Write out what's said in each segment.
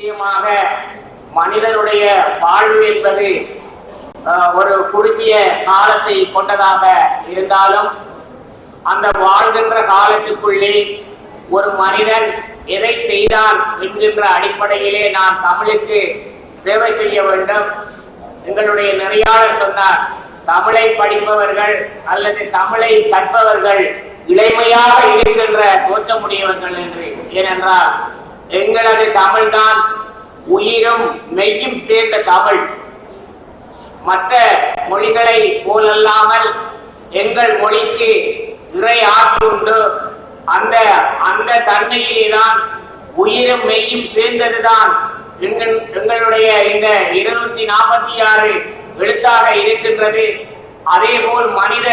நிச்சயமாக மனிதனுடைய வாழ்வு என்பது ஒரு குறுகிய காலத்தை கொண்டதாக இருந்தாலும் அந்த வாழ்கின்ற காலத்துக்குள்ளே ஒரு மனிதன் எதை செய்தான் என்கின்ற அடிப்படையிலே நான் தமிழுக்கு சேவை செய்ய வேண்டும். எங்களுடைய நெறியாளர் சொன்னார், தமிழை படிப்பவர்கள் அல்லது தமிழை கற்பவர்கள் இளைமையாக இருக்கின்ற தோற்றமுடையவர்கள் என்று. ஏனென்றால் எங்களது தமிழ்தான் உயிரும் மெய்யும் சேர்ந்த தமிழ். மற்ற மொழிகளை போலல்லாமல் எங்கள் மொழிக்கு இறை ஆற்றல் உண்டு. அந்த அந்த தன்மையிலேதான் உயிரும் மெய்யும் சேர்ந்ததுதான் எங்களுடைய இந்த 246 எழுத்தாக இருக்கின்றது. அதே போல் மனித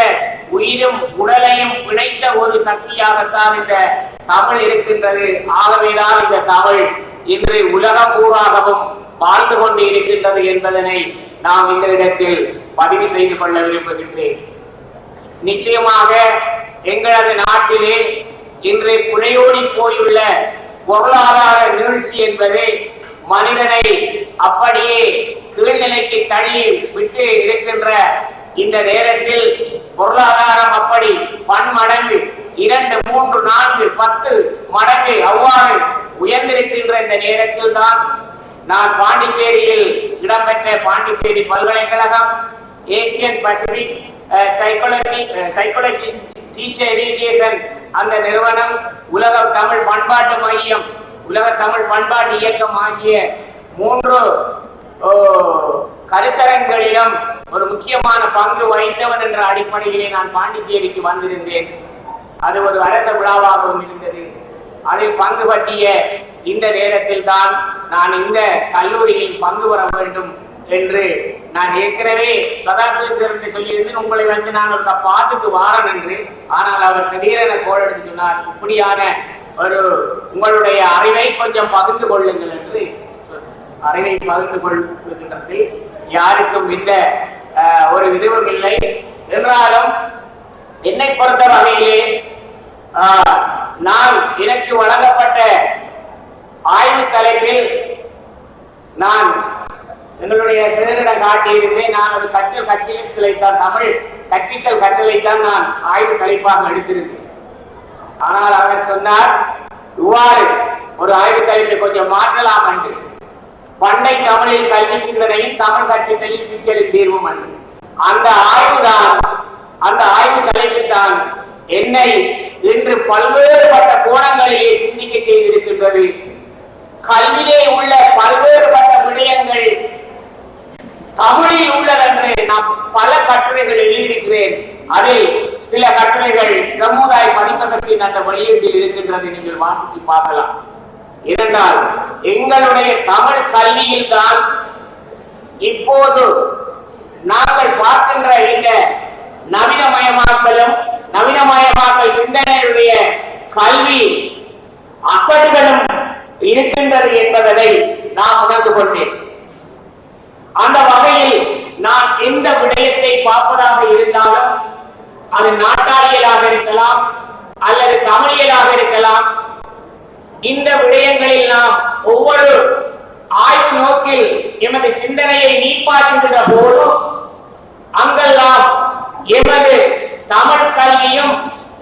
உயிரும் உடலையும் பிணைத்த ஒரு சக்தியாகத்தான் இந்த தமிழ் இருக்கின்றது. ஆகவேதான் இந்த தமிழ் இன்று உலகம் பூராகவும் வாழ்ந்து கொண்டு இருக்கின்றது என்பதனை நாம் இந்த இடத்தில் பதிவு செய்து கொள்ள விரும்புகின்றேன். நிச்சயமாக எங்களது நாட்டிலே இன்று புரையோடி போயுள்ள பொருளாதார வீழ்ச்சி என்பது மனிதனை அப்படியே கீழ்நிலைக்கு தள்ளி விட்டு இருக்கின்ற இந்த நேரத்தில் பொருளாதாரம் அப்படி பன்மடங்கு 2, 3, 4, 10 மடங்கு அவ்வாறு உயர்ந்திருக்கின்ற இந்த நேரத்தில் தான் நான் பாண்டிச்சேரியில் இடம்பெற்ற பாண்டிச்சேரி பல்கலைக்கழகம் Asian Pacific psychology teacher education அந்த நிறுவனம், உலக தமிழ் பண்பாட்டு மையம், உலக தமிழ் பண்பாட்டு இயக்கம் ஆகிய 3 கருத்தரங்களிலும் ஒரு முக்கியமான பங்கு வகித்தவன் என்ற அடிப்படையிலே நான் பாண்டிச்சேரிக்கு வந்திருந்தேன். அது ஒரு அரச விழாவாகவும் இருந்தது. அதில் பங்கு பற்றிய இந்த நேரத்தில் தான் நான் இந்த கல்லூரியில் பங்கு பெற வேண்டும் என்று நான் ஏற்கனவே சதாசிவம் சொல்லியிருந்தேன். உங்களை வந்து நான் ஒரு பார்த்துட்டு வாரன் என்று. ஆனால் அவர் திடீரென கோல் எடுத்து சொன்னார், இப்படியான ஒரு உங்களுடைய அறிவை கொஞ்சம் பகிர்ந்து கொள்ளுங்கள் என்று. அறிவை பகிர்ந்து கொள்கின்றது யாருக்கும் இந்த ஒரு விதமும் இல்லை. என்றாலும் என்னை பொறுத்த வகையிலே நான் எனக்கு வழங்கப்பட்ட ஆய்வு தலைப்பில் நான் எங்களுடைய சிலரிடம் காட்டியிருந்தேன். நான் ஒரு கட்டளைத்தான் தமிழ் கற்பித்தல் கட்டளைத்தான் நான் ஆய்வு தலைப்பாக எடுத்திருந்தேன். ஆனால் அவர் சொன்னார், இவ்வாறு ஒரு ஆய்வு தலைப்பை கொஞ்சம் மாற்றலாம் என்று. பண்டை தமிழில் கல்வி சிந்தனையும் தமிழ் கற்பித்தலில் சிக்கலின் தீர்வும் என்று. அந்த ஆய்வு தலைப்பில் தான் என்னை இன்று பல்வேறுபட்ட கோணங்களிலே சிந்திக்க செய்திருக்கின்றது. கல்வியிலே உள்ள பல்வேறுபட்ட விடயங்கள் தமிழில் உள்ளதென்று நான் பல கட்டுரைகள் எழுதியிருக்கிறேன். அதில் சில கட்டுரைகள் சமுதாய பதிப்பகத்தின் அந்த வெளியீட்டில் இருக்கின்றது, நீங்கள் வாசித்து பார்க்கலாம். ஏனென்றால் எங்களுடைய தமிழ் கல்வியில் தான் இப்போது நாங்கள் பார்க்கின்ற இந்த நவீனமயமாக்கல் சிந்தனையுடைய கல்வி அசடுகளும் இருக்கின்றது என்பதை நான் உணர்ந்து கொண்டேன். அந்த வகையில் நான் எந்த விடயத்தை பார்ப்பதாக இருந்தாலும் அது நாட்டாளியலாக இருக்கலாம் அல்லது தமிழியலாக இருக்கலாம், இந்த விடயங்களில் நாம் ஒவ்வொரு ஆய்வு நோக்கில் எமது சிந்தனையை நீப்பாற்றுகின்ற போதும் அங்கெல்லாம் எமது தமிழ் கல்வியும்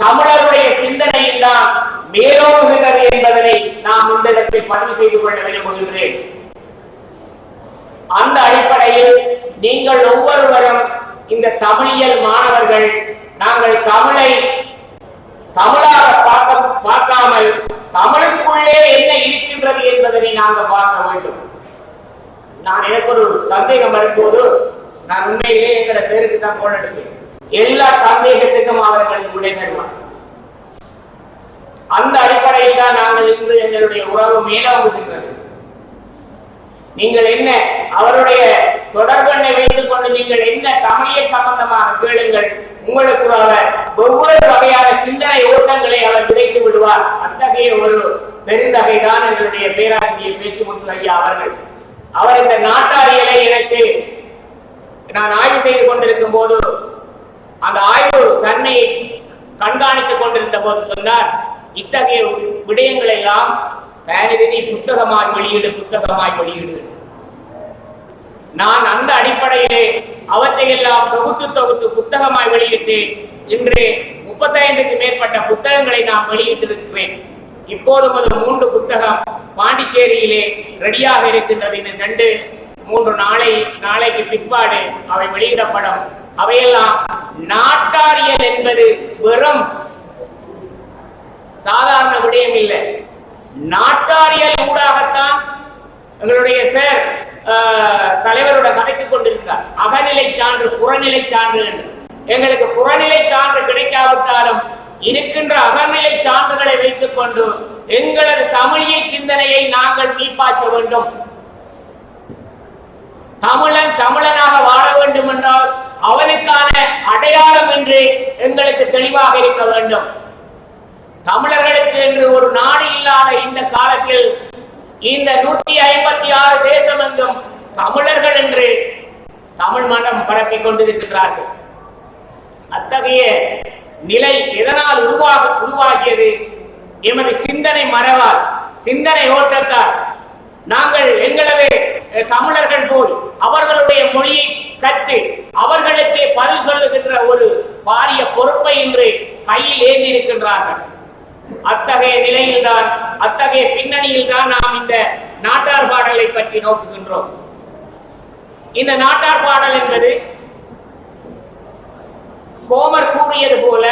தமிழருடைய சிந்தனையில் தான் மேலோங்குகிறது என்பதனை நாம் இந்த இடத்தில் பதிவு செய்து கொள்ள விரும்புகின்றேன். அந்த அடிப்படையில் நீங்கள் ஒவ்வொருவரும் இந்த தமிழியல் மாணவர்கள் நாங்கள் தமிழை தமிழாக பார்க்காமல் தமிழுக்குள்ளே என்ன இருக்கின்றது என்பதனை நாங்கள் பார்க்க வேண்டும். நான் எனக்கு ஒரு சந்தேகம் வரும்போது நான் உண்மையிலே எங்களை சேருக்கு தான் கோல் எடுத்தேன். எல்லா சந்தேகத்துக்கும் அவர்களுக்கு விடை தருவார். அந்த அடிப்படையில் தான் நாங்கள் இன்று எங்களுடைய உறவு மேலோங்குகின்றது. நீங்கள் என்ன அவருடைய தொடர்பெண்ணை வைத்துக் கொண்டு நீங்கள் என்ன தமிழை சம்பந்தமாக கேளுங்கள், உங்களுக்கு அவர் ஒவ்வொரு வகையான சிந்தனை ஓட்டங்களை அவர் விதைத்து விடுவார். அத்தகைய ஒரு பெருந்தகை தான் எங்களுடைய பேராசிரியர் பேச்சுமுத்து ஐயா அவர்கள். அவர் இந்த நாட்டாரியலை எனக்கு நான் ஆய்வு செய்து கொண்டிருக்கும் போது அந்த ஆய்வு தன்மையை கண்காணித்துக் கொண்டிருந்த போது சொன்னார், இத்தகைய விடயங்கள் எல்லாம் பேரிதனை புத்தகமாய் வெளியீடு, புத்தகமாய் வெளியீடு. நான் அந்த அடிப்படையிலே அவற்றையெல்லாம் தொகுத்து தொகுத்து புத்தகமாய் வெளியிட்டு இன்று 35க்கு மேற்பட்ட புத்தகங்களை நான் வெளியிட்டிருக்கிறேன். இப்போதும் அது 3 புத்தகம் பாண்டிச்சேரியிலே ரெடியாக இருக்கின்றது. இன்னும் 2-3 நாளைக்கு பிற்பாடு அவை வெளியிடப்படும். அவையெல்லாம் நாட்டாரியல் என்பது வெறும் சாதாரண விடயம் இல்லை. நாட்டாரியல் ஊடாகத்தான் எங்களுடைய சார் தலைவரோட கதைத்துக் கொண்டிருக்கிறார். அகநிலை சான்று, புறநிலை சான்று என்று. எங்களுக்கு புறநிலை சான்று கிடைக்காவிட்டாலும் இருக்கின்ற அகநிலை சான்றுகளை வைத்துக் கொண்டு எங்களது தமிழியல் சிந்தனையை நாங்கள் மீப்பாற்ற வேண்டும். தமிழன் தமிழனாக வாழ வேண்டும் என்றால் அவனுக்கான அடையாளம் என்று எங்களுக்கு தெளிவாக இருக்க வேண்டும். தமிழர்களுக்கு என்று ஒரு நாடு இல்லாத இந்த காலத்தில் இந்த 156 தேசம் எங்கும் தமிழர்கள் என்று தமிழ் மனம் பரப்பிக் கொண்டிருக்கின்றார்கள். அத்தகைய நிலை எதனால் உருவாகியது? எமது சிந்தனை மரபால், சிந்தனை ஓட்டத்தால். நாங்கள் எங்களது தமிழர்கள் போல் அவர்களுடைய மொழியை கற்று அவர்களுக்கு பதில் சொல்லுகின்ற ஒரு பாரிய பொறுப்பை இன்று கையில் ஏந்தி இருக்கின்றார்கள். அத்தகைய நிலையில்தான், அத்தகைய பின்னணியில் தான் நாம் இந்த நாட்டார் பாடலை பற்றி நோக்குகின்றோம். இந்த நாட்டார் பாடல் என்பது கோமர் கூறியது போல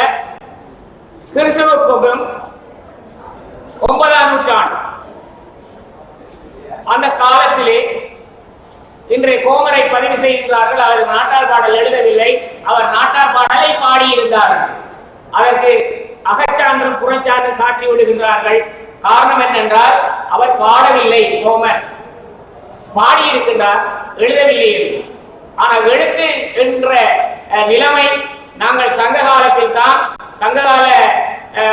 கிறிஸ்துவுக்கும் 9ஆம் நூற்றாண்டு அந்த காலத்திலே இன்றைய கோமரை பதிவு செய்கின்றார்கள். அவர் நாட்டார் பாடல் எழுதவில்லை, அவர் நாட்டார் பாடலை பாடியிருந்தார்கள். அதற்கு அகச்சான்றும் புறச்சான்றும் காட்டி விடுகின்றார்கள். காரணம் என்னென்றால் அவர் பாடவில்லை, கோமர் பாடியிருக்கின்றார், எழுதவில்லை என்று. ஆனால் எழுத்து என்ற நிலைமை நாங்கள் சங்க காலத்தில் தான், சங்ககாலத்தை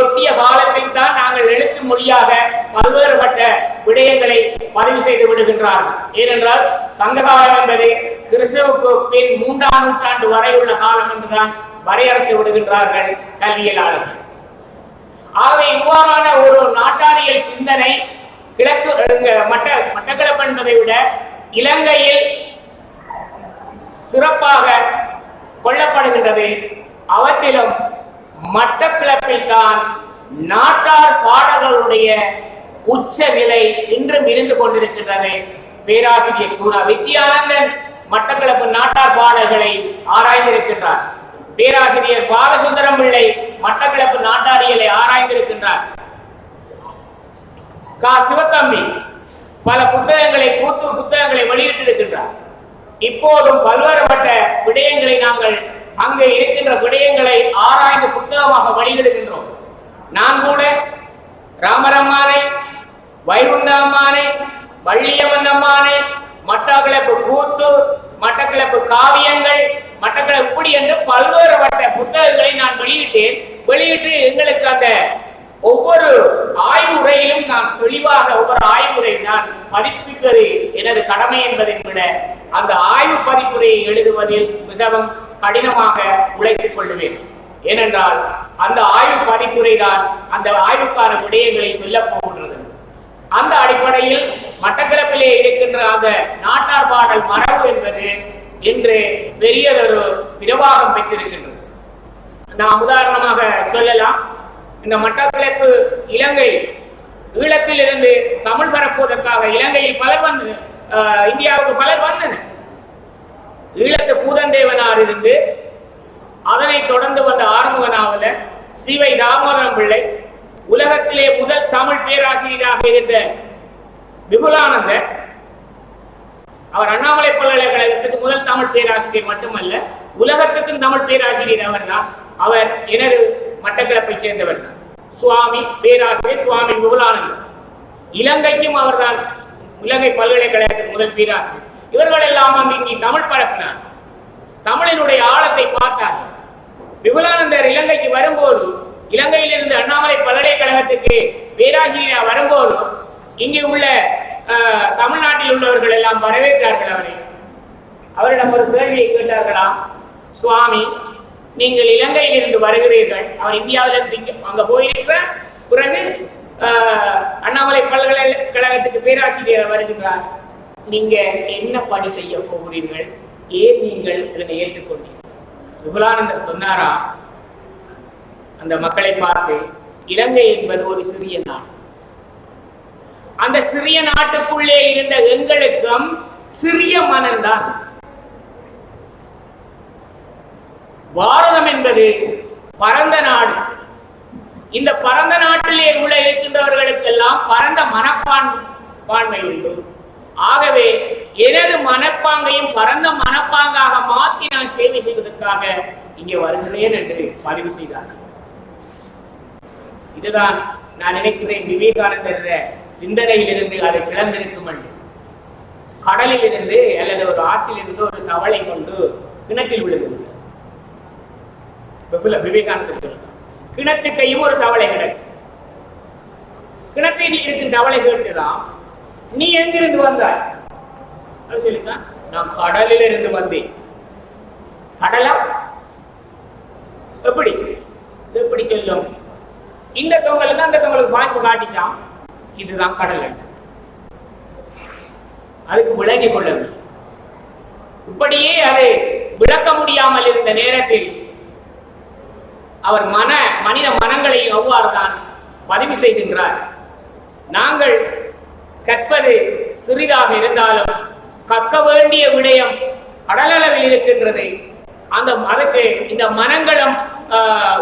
ஒட்டிய காலத்தில் தான் நாங்கள் எழுத்து மொழியாக பல்வேறுபட்ட விடயங்களை பதிவு செய்து விடுகின்றார்கள். ஏனென்றால் சங்ககாலம் என்பது கிறிஸ்துவுக்கு பின் 3ஆம் நூற்றாண்டு வரை உள்ள காலம் என்றுதான் வரையறுத்து விடுகின்றார்கள் கல்வியலாளர்கள். ஆகவே இவ்வாறான ஒரு நாட்டாரியல் சிந்தனை கிழக்கு மட்டக்களப்பு என்பதை விட இலங்கையில் சிறப்பாக கொள்ளப்படுகின்றது. அவற்றிலும் மட்டக்களப்பில் தான் நாட்டார் பாடல்களுடைய உச்ச நிலை இன்றும் இருந்து கொண்டிருக்கின்றது. பேராசிரியர் சூரா வித்யானந்தன் மட்டக்களப்பு நாட்டார் பாடல்களை ஆராய்ந்திருக்கின்றார். பேராசிரியர் பாலசுந்தரம் பிள்ளை மட்டக்களப்பு நாட்டாரியலை ஆராய்ந்திருக்கின்றார். கா சிவத்தம்பி பல புத்தகங்களை வெளியிட்டிருக்கின்றார். இப்போதும் பல்வேறுபட்ட விடயங்களை நாங்கள் அங்கே இருக்கின்ற விடயங்களை ஆராய்ந்து புத்தகமாக வெளியிடுகின்றோம். நான் கூட ராமரம்மானை, வைகுண்டம்மானை, வள்ளியம்மன் அம்மானை, மட்டக்களப்பு கூத்து, மட்டக்களப்பு காவியங்கள், மட்டக்களப்பு இப்படி என்று பல்வேறுபட்ட புத்தகங்களை நான் வெளியிட்டு எங்களுக்கு அந்த ஒவ்வொரு ஆய்வுரையிலும் நான் தெளிவாக ஒவ்வொரு ஆய்வுரை நான் பதிப்பிப்பது எனது கடமை என்பதை விட அந்த ஆய்வு பதிப்புரையை எழுதுவதில் மிகவும் கடினமாக உழைத்துக் கொள்ளுவேன். ஏனென்றால் அந்த ஆய்வு பதிப்புரை தான் அந்த ஆய்வுக்கான விடயங்களை சொல்ல போகின்றது. அந்த அடிப்படையில் மட்டக்களப்பிலே இருக்கின்ற அந்த நாட்டார் பாடல் மரபு என்பது இன்று பெரியதொரு பிரவாகம் பெற்றிருக்கின்றது. நாம் உதாரணமாக சொல்லலாம், இந்த மட்டக்களப்பு இலங்கை ஈழத்தில் இருந்து தமிழ் பரப்புவதற்காக இலங்கையில் பலர் வந்து இந்தியாவுக்கு பலர் வந்தனர். ஈழத்து பூதந்தேவனார் இருந்து அதனை தொடர்ந்து வந்த ஆறுமுகனாவலர், சிவை தாமோதரம் பிள்ளை, உலகத்திலே முதல் தமிழ் பேராசிரியராக இருந்த விபுலானந்தர், அவர் அண்ணாமலை பல்கலைக்கழகத்துக்கு முதல் தமிழ் பேராசிரியர் மட்டுமல்ல, உலகத்துக்கும் தமிழ் பேராசிரியர் அவர் தான். அவர் எனது மட்டக்களப்பை சேர்ந்தவர் தான். சுவாமி பேராசிரியர் சுவாமி விபுலானந்தர். இலங்கைக்கும் அவர்தான் இலங்கை பல்கலைக்கழகத்துக்கு முதல் பேராசிரியர். இவர்கள் எல்லாம் இங்கே தமிழ் பரப்பினார். தமிழினுடைய ஆழத்தை பார்த்தார். விபுலானந்தர் இலங்கைக்கு வரும்போது, இலங்கையிலிருந்து அண்ணாமலை பல்கலைக்கழகத்துக்கு பேராசிரியர் வரும்போது இங்கே உள்ள தமிழ்நாட்டில் உள்ளவர்கள் எல்லாம் வரவேற்றார்கள் அவரை. அவரிடம் ஒரு கேள்வியை கேட்டார்களாம், சுவாமி நீங்கள் இலங்கையில் இருந்து வருகிறீர்கள், அவர் இந்தியாவிலிருந்து அங்க போயிருக்கிற பிறகு அண்ணாமலை பல்கலைக்கழகத்துக்கு பேராசிரியர் வருகின்றார். நீங்க என்ன பணி செய்ய போகிறீர்கள், ஏன் நீங்கள் இதனை ஏற்றுக்கொண்டீர்கள்? விபுலானந்தர் சொன்னாரா அந்த மக்களை பார்த்து, இலங்கை என்பது ஒரு சிறிய நாடு. அந்த சிறிய நாட்டுக்குள்ளே இருந்த எங்களுக்கும் சிறிய மனம்தான். பாரதம் என்பது பரந்த நாடு. இந்த பரந்த நாட்டிலே உள்ள இருக்கின்றவர்களுக்கெல்லாம் பரந்த மனப்பான்மை உண்டு. ஆகவே எனது மனப்பாங்கையும் பரந்த மனப்பாங்காக மாற்றி நான் சேவை செய்வதற்காக இங்கே வருகிறேன் என்று பதிவு செய்தார். இதுதான் நான் நினைக்கிறேன் விவேகானந்தர் சிந்தனையிலிருந்து அது கிளந்திருக்கும் என்று. கடலில் இருந்து அல்லது ஒரு ஆற்றில் இருந்து ஒரு தவளை கொண்டு கிணற்றில் விழுகிறது. விவேகானந்தர் கிணற்றுக்கையும் ஒரு தவளை கிடக்கு. கிணற்றில் இருக்கும் தவளை கேட்டுதான், நீ எங்கிருந்து வந்தாய்? சொல்லித்தான், நான் கடலில் இருந்து வந்தேன். கடலா எப்படி எப்படி சொல்லும்? இந்த தொங்கலுக்கு அந்த தொங்கலுக்கு பாய்ச்சி காட்டிச்சான், இதுதான் கடல். அதுக்கு விளங்கிக் கொள்ளவில்லை. இப்படியே அதை விளக்க முடியாமல் இருந்த நேரத்தில் அவர் மனித மனங்களை அவ்வாறு தான் பதிவு செய்கின்றார். நாங்கள் கற்பது சிறிதாக இருந்தாலும் கற்க வேண்டிய விடயம் கடலளவில் இருக்கின்றது. அதற்கு இந்த மனங்களும்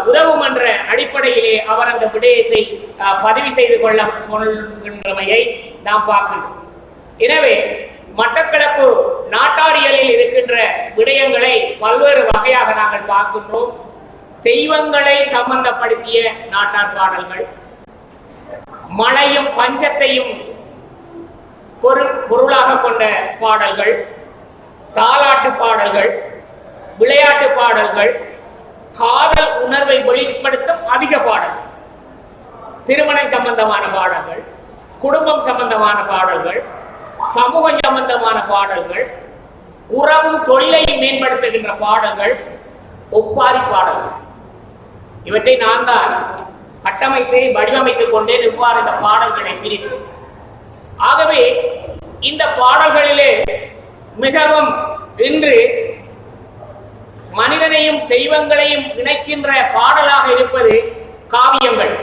உதவும் என்ற அடிப்படையிலே அவர் அந்த விடயத்தை பதிவு செய்து கொள்கின்றமையை நாம் பார்க்கின்றோம். எனவே மட்டக்களப்பு நாட்டாரியலில் இருக்கின்ற விடயங்களை பல்வேறு வகையாக நாங்கள் பார்க்கின்றோம். தெய்வங்களை சம்பந்தப்படுத்திய நாட்டார் பாடல்கள், மழையும் பஞ்சத்தையும் பொருளாக கொண்ட பாடல்கள், தாலாட்டு பாடல்கள், விளையாட்டு பாடல்கள், காதல் உணர்வை வெளிப்படுத்தும் அதிக பாடல்கள், திருமணம் சம்பந்தமான பாடல்கள், குடும்பம் சம்பந்தமான பாடல்கள், சமூகம் சம்பந்தமான பாடல்கள், உறவும் தொழிலையும் மேம்படுத்துகின்ற பாடல்கள், ஒப்பாரி பாடல்கள். இவற்றை நான் தான் கட்டமைத்து வடிவமைத்துக் கொண்டே இவ்வாறு இந்த பாடல்களை பிரித்து. ஆகவே இந்த பாடல்களிலே மிகவும் இன்று மனிதனையும் தெய்வங்களையும் இணைக்கின்ற பாடலாக இருப்பது காவியங்கள்.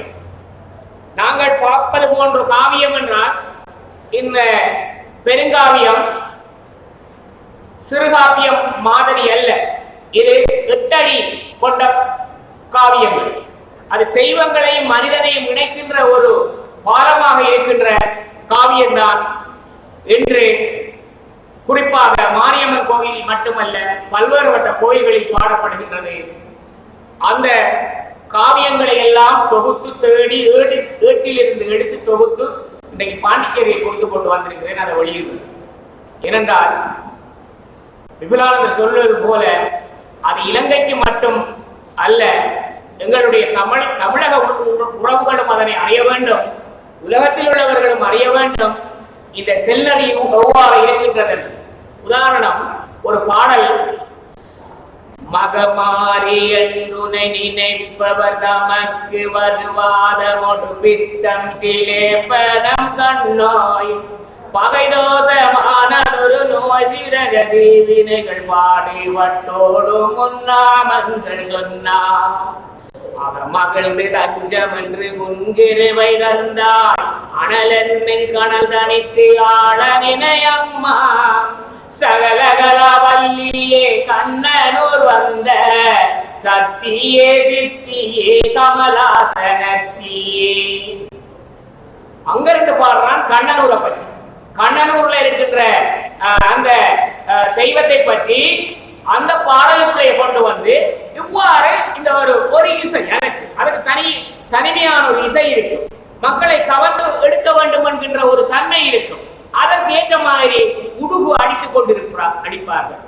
நாங்கள் பார்ப்பது போன்ற காவியம் என்றால் இந்த பெருங்காவியம் சிறுகாவியம் மாதிரி அல்ல. இது 8 அடி கொண்ட காவியங்கள். அது தெய்வங்களையும் மனிதனையும் இணைக்கின்ற ஒரு பாலமாக இருக்கின்ற காவியம்தான் என்று குறிப்பாக மாரியம்மன் கோவில் மட்டுமல்ல பல்வேறுபட்ட கோயில்களில் பாடப்படுகின்றது. அந்த காவியங்களை எல்லாம் தொகுத்து தேடி ஏட்டிலிருந்து எடுத்து தொகுத்து இன்றைக்கு பாண்டிச்சேரியில் கொடுத்து கொண்டு வந்திருக்கிறேன். அதை வெளியிடுவது ஏனென்றால் விபுலானந்தர் சொல்வது போல அது இலங்கைக்கு மட்டும் அல்ல, எங்களுடைய தமிழக உறவுகளும் அதனை அறிய வேண்டும், உலகத்தில் உள்ளவர்களும் அறிய வேண்டும். இந்த செல்லறியும் எவ்வாறு இருக்கின்றது. உதாரணம், ஒரு பாடல், மகமாரி என்றுனை நினைப்பவர் தமக்கு வருவாதமொடு பித்தம் சிலேப்பனம் கண்ணோய் பகைதோசமானதொரு நோய் விரக தீவினைகள் பாடி வட்டோடு முன்னாமங்கள் சொன்னார். அவர் மகிழ்ந்து தஞ்சம் என்று முன்கிருவை தந்தாய் அனலென்னின் கணல் தனித்து ஆள நினையம்மா சகலகலவல்லியே கண்ணனூர் வந்த சத்தியே சித்தியே கமலாசனத்தியே. அங்கிருந்து பாடுறான் கண்ணனூரை பற்றி. கண்ணனூர்ல இருக்கின்ற அந்த தெய்வத்தை பற்றி அந்த பாடலுக்குள்ளே கொண்டு வந்து இவ்வாறு இந்த ஒரு இசை, அதுக்கு தனிமையான ஒரு இசை இருக்கும், மக்களை கவர்ந்து எடுக்க வேண்டும் என்கின்ற ஒரு தன்மை இருக்கும். அதற்கு ஏற்ற மாதிரி உடுகு அடித்துக் அடிப்பார்கள்.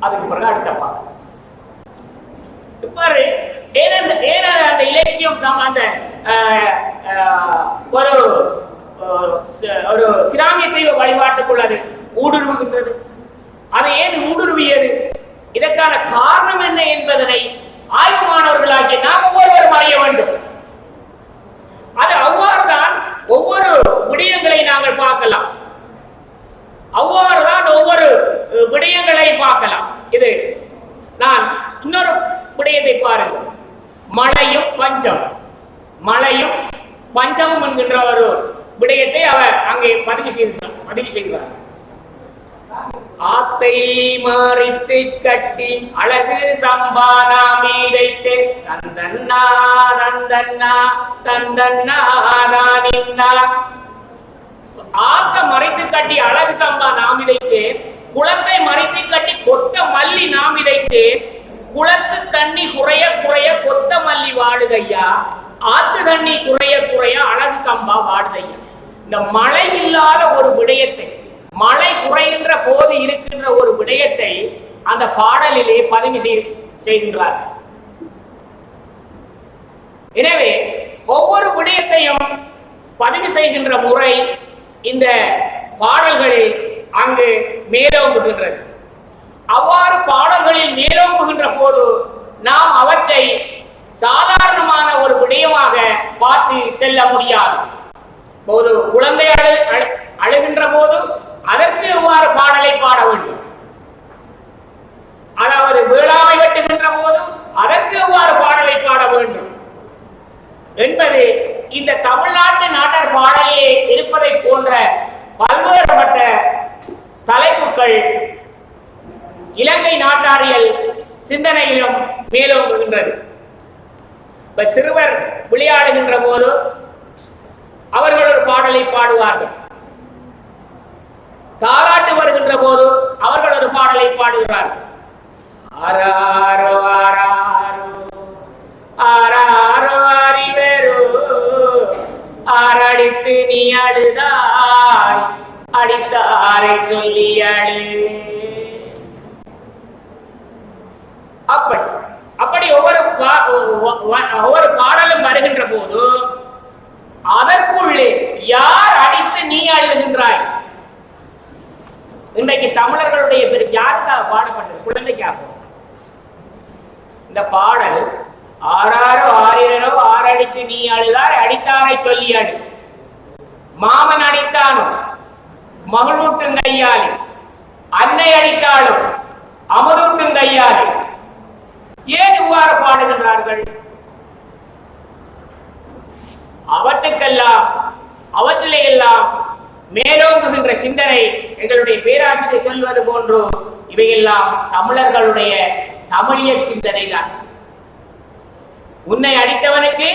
அதுக்கு பிறகு அடுத்த பாடல். இலக்கியம் அந்த ஒரு ஒரு கிராமிய தெய்வ வழிபாட்டுக்குள் அது ஊடுருவுகின்றது. அது ஏன் ஊடுருவியது, இதற்கான காரணம் என்ன என்பதனை ஆய்வு மாணவர்களாகிய நாம் ஒவ்வொருவரும் அறிய வேண்டும். அது அவ்வாறுதான் ஒவ்வொரு விடயங்களை நாங்கள் பார்க்கலாம், அவ்வாறுதான் ஒவ்வொரு விடயங்களை பார்க்கலாம். இது நான் இன்னொரு விடயத்தை பாருங்கள். மழையும் பஞ்சம், மழையும் பஞ்சமும் என்கின்ற ஒரு விடயத்தை அவர் அங்கே பதிவு செய்கிறார். ஆத்தை மாறித்து கட்டி அழகு சம்பானா மீதைத்து தந்தன்னா தந்தன்னா தந்தன்னா நின்னா. ஆத்த மறைத்து கட்டி அழகு சம்பா நாம் இதைத்து, குளத்தை மறைத்து கட்டி கொத்த மல்லி நாம் இதைத்து, குளத்து தண்ணி குறைய குறைய கொத்த மல்லி வாடுதையா, ஆத்து தண்ணி குறைய குறைய அழகு சம்பா வாடுதையா. இந்த மழை இல்லாத ஒரு விடயத்தை, மழை குறைகின்ற போது இருக்கின்ற ஒரு விடயத்தை அந்த பாடலிலே பதிவு செய்கின்றார். எனவே ஒவ்வொரு விடயத்தையும் பதிவு செய்கின்ற முறை இந்த பாடல்களில் அங்கு மேலோங்குகின்றது. அவ்வாறு பாடல்களில் மேலோங்குகின்ற போது நாம் அவற்றை சாதாரணமான ஒரு விடயமாக பார்த்து செல்ல முடியாது. ஒரு குழந்தை அழுகின்ற போது அதற்கு எவ்வாறு பாடலை பாட வேண்டும், அதாவது வேளாமை வெட்டுகின்ற போது அதற்கு எவ்வாறு பாடலை பாட வேண்டும் என்பது இந்த தமிழ்நாட்டு நாட்டார் பாடலிலே இருப்பதை போன்ற பல்வேறுபட்ட தலைப்புகள் இலங்கை நாட்டாரியல் சிந்தனையிலும் மேலோங்குகின்றது. இப்ப சிறுவர் விளையாடுகின்ற போது அவர்கள் ஒரு பாடலை பாடுவார்கள், தாலாட்டு வருகின்ற போது அவர்கள் ஒரு பாடலை பாடுகிறார்கள். ஆராரோ ஆராரோ ஆராரோ அறிவரோ ஆரடித்து நீ அழுதாய் அடித்தாரை சொல்லி அழு. அப்படி ஒவ்வொரு பாடலும் வருகின்ற போது அதற்குள்ளே யார் அடித்து நீ அழுகின்றாய். இன்றைக்கு தமிழர்களுடைய யாருக்காக பாடப்பட்டது? குழந்தைக்காக. இந்த பாடல் ஆறாரோ ஆறிரோ ஆறடித்து நீ அழுதார் அடித்தாரை சொல்லி அடு. மாமன் அடித்தானும் மகளூட்டும் கையாளி, அன்னை அடித்தாலும் அமரூட்டும் கையாளி. ஏன் இவ்வாறு பாடுகின்றார்கள்? அவற்றிலே எல்லாம் மேலோங்குகின்ற சிந்தனை எங்களுடைய பேராசிரியர் சொல்வது போன்று இவையெல்லாம் தமிழர்களுடைய தமிழியல் சிந்தனை தான். உன்னை அடித்தவனுக்கு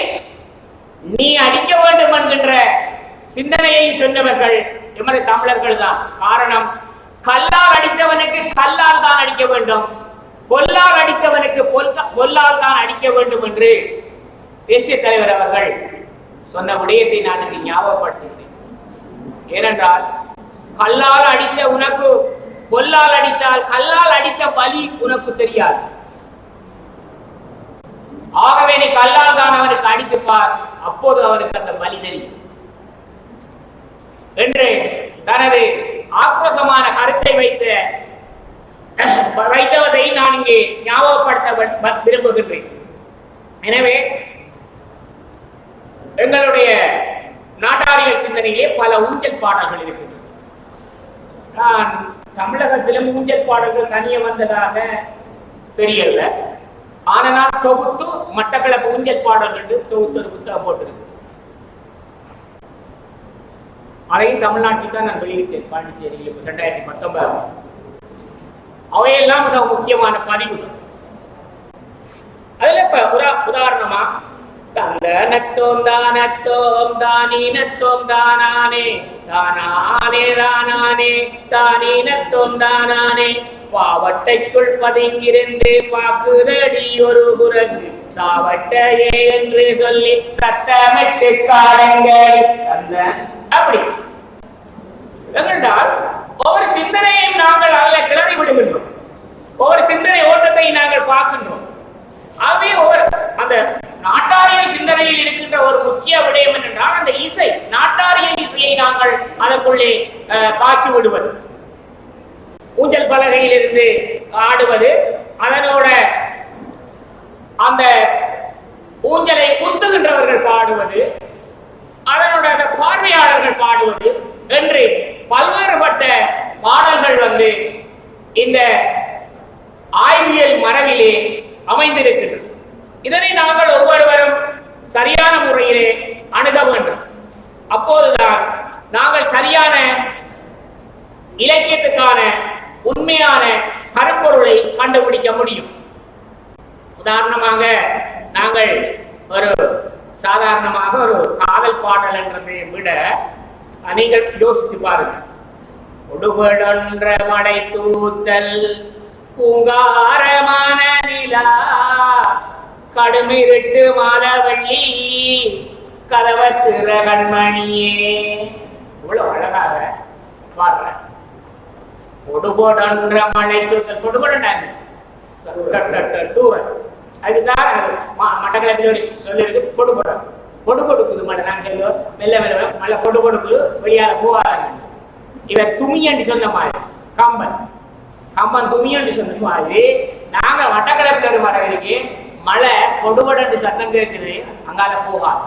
நீ அடிக்க வேண்டும் என்கின்ற சிந்தனையை சொன்னவர்கள் எமது தமிழர்கள் தான். காரணம், கல்லால் அடித்தவனுக்கு கல்லால் தான் அடிக்க வேண்டும், பொல்லால் அடித்தவனுக்கு பொல்லால் தான் அடிக்க வேண்டும் என்று தேசிய தலைவர் அவர்கள் சொன்ன விடயத்தை நான் இங்கு ஞாபகப்படுத்துகிறேன். ஏனென்றால் கல்லால் அடித்த உனக்கு பொல்லால் அடித்தால் கல்லால் அடித்த வலி உனக்கு தெரியாது. ஆகவே நீ கல்லால் தான் அவனுக்கு அடித்து பார், அப்போது அவனுக்கு அந்த வலி தெரியும் என்று தனது ஆக்ரோஷமான கருத்தை வைத்தவதை நான் இங்கே ஞாபகப்படுத்த விரும்புகின்றேன். எனவே எங்களுடைய நாட்டாரியல் சிந்தனையிலே பல ஊஞ்சல் பாடல்கள் இருக்கின்றன. நான் தமிழகத்திலும் ஊஞ்சல் பாடல்கள் தனியே வந்ததாக தெரியல. ஆனா நான் தொகுத்து மட்டக்களப்பு ஊஞ்சல் பாடல்கள் தொகுத்து ஒரு புத்தகம் போட்டிருக்கு. அதையும் தமிழ்நாட்டில் தான் நான் வெளியிட்டேன், பாண்டிச்சேரியில் 2019. அவையெல்லாம் மிக முக்கியமான பதிவுகள். அதுல இப்ப உதாரணமா தந்தனத்தோம் தானத்தோம் தானீனத்தோம் தானானே தானானே தானானே தானீனத்தோம் தானானே பாவட்டைக்குள் பதுங்கிருந்து பாக்குதடி ஒரு குரங்கு சாவட்டையே என்று சொல்லி சத்தமிட்டு காடுங்கள். அப்படி எங்களால் ஒவ்வொரு சிந்தனையையும் நாங்கள் அதில் கிளறி விடுகின்றோம், ஒவ்வொரு சிந்தனை ஓட்டத்தை நாங்கள் பார்க்கின்றோம். அவை ஒவ்வொரு அந்த நாட்டாரியல் சிந்தனையில் இருக்கின்ற ஒரு முக்கிய விடயம் என்றால் அந்த இசை, நாட்டாரியல் இசையை நாங்கள் அதற்குள்ளே காட்சி விடுவது, ஊஞ்சல் பலகையில் இருந்து ஆடுவது, அதனோட அந்த ஊஞ்சலை குத்துகின்றவர்கள் பாடுவது, அதனோட அந்த பார்வையாளர்கள் பாடுவது என்று பல்வேறுபட்ட பாடல்கள் இந்த ஆய்வியல் மரபிலே அமைந்திருக்கின்றது. இதனை நாங்கள் ஒவ்வொருவரும் சரியான முறையிலே அணுக வேண்டும். அப்போதுதான் நாங்கள் சரியான இலக்கியத்துக்கான உண்மையான கருப்பொருளை கண்டுபிடிக்க முடியும். உதாரணமாக நாங்கள் சாதாரணமாக ஒரு காதல் பாடல் என்றதை விட நீங்கள் யோசித்து பாருங்கள். உடுபடொன்ற மடை தூத்தல் பூங்காரமான நிலா கடுமிருட்டு மாதவள்ளி கதவத்திர கண்மணியே, இவ்வளவு அழகாக பாடுற. கொடுபொடொன்ற மழை தூத்தல், கொடுபொடாங்க தூரல், அதுதான் மட்டக்களப்பில் சொல்லிருக்கு. கொடுபொடம் கொடு கொடுக்குது மழை, நாங்கள் சொல்லுவோம் மெல்ல மெல்ல மழை கொடு கொடுக்குது, வெளியால போவாங்க. இவர் துமி என்று சொன்ன மாதிரி கம்பன் துமி என்று சொன்ன மாதிரி நாங்க மட்டக்களப்பில் வர இருக்கு மழை கொடுபடன்று சத்தம் கேட்குது, அங்கால போகாது.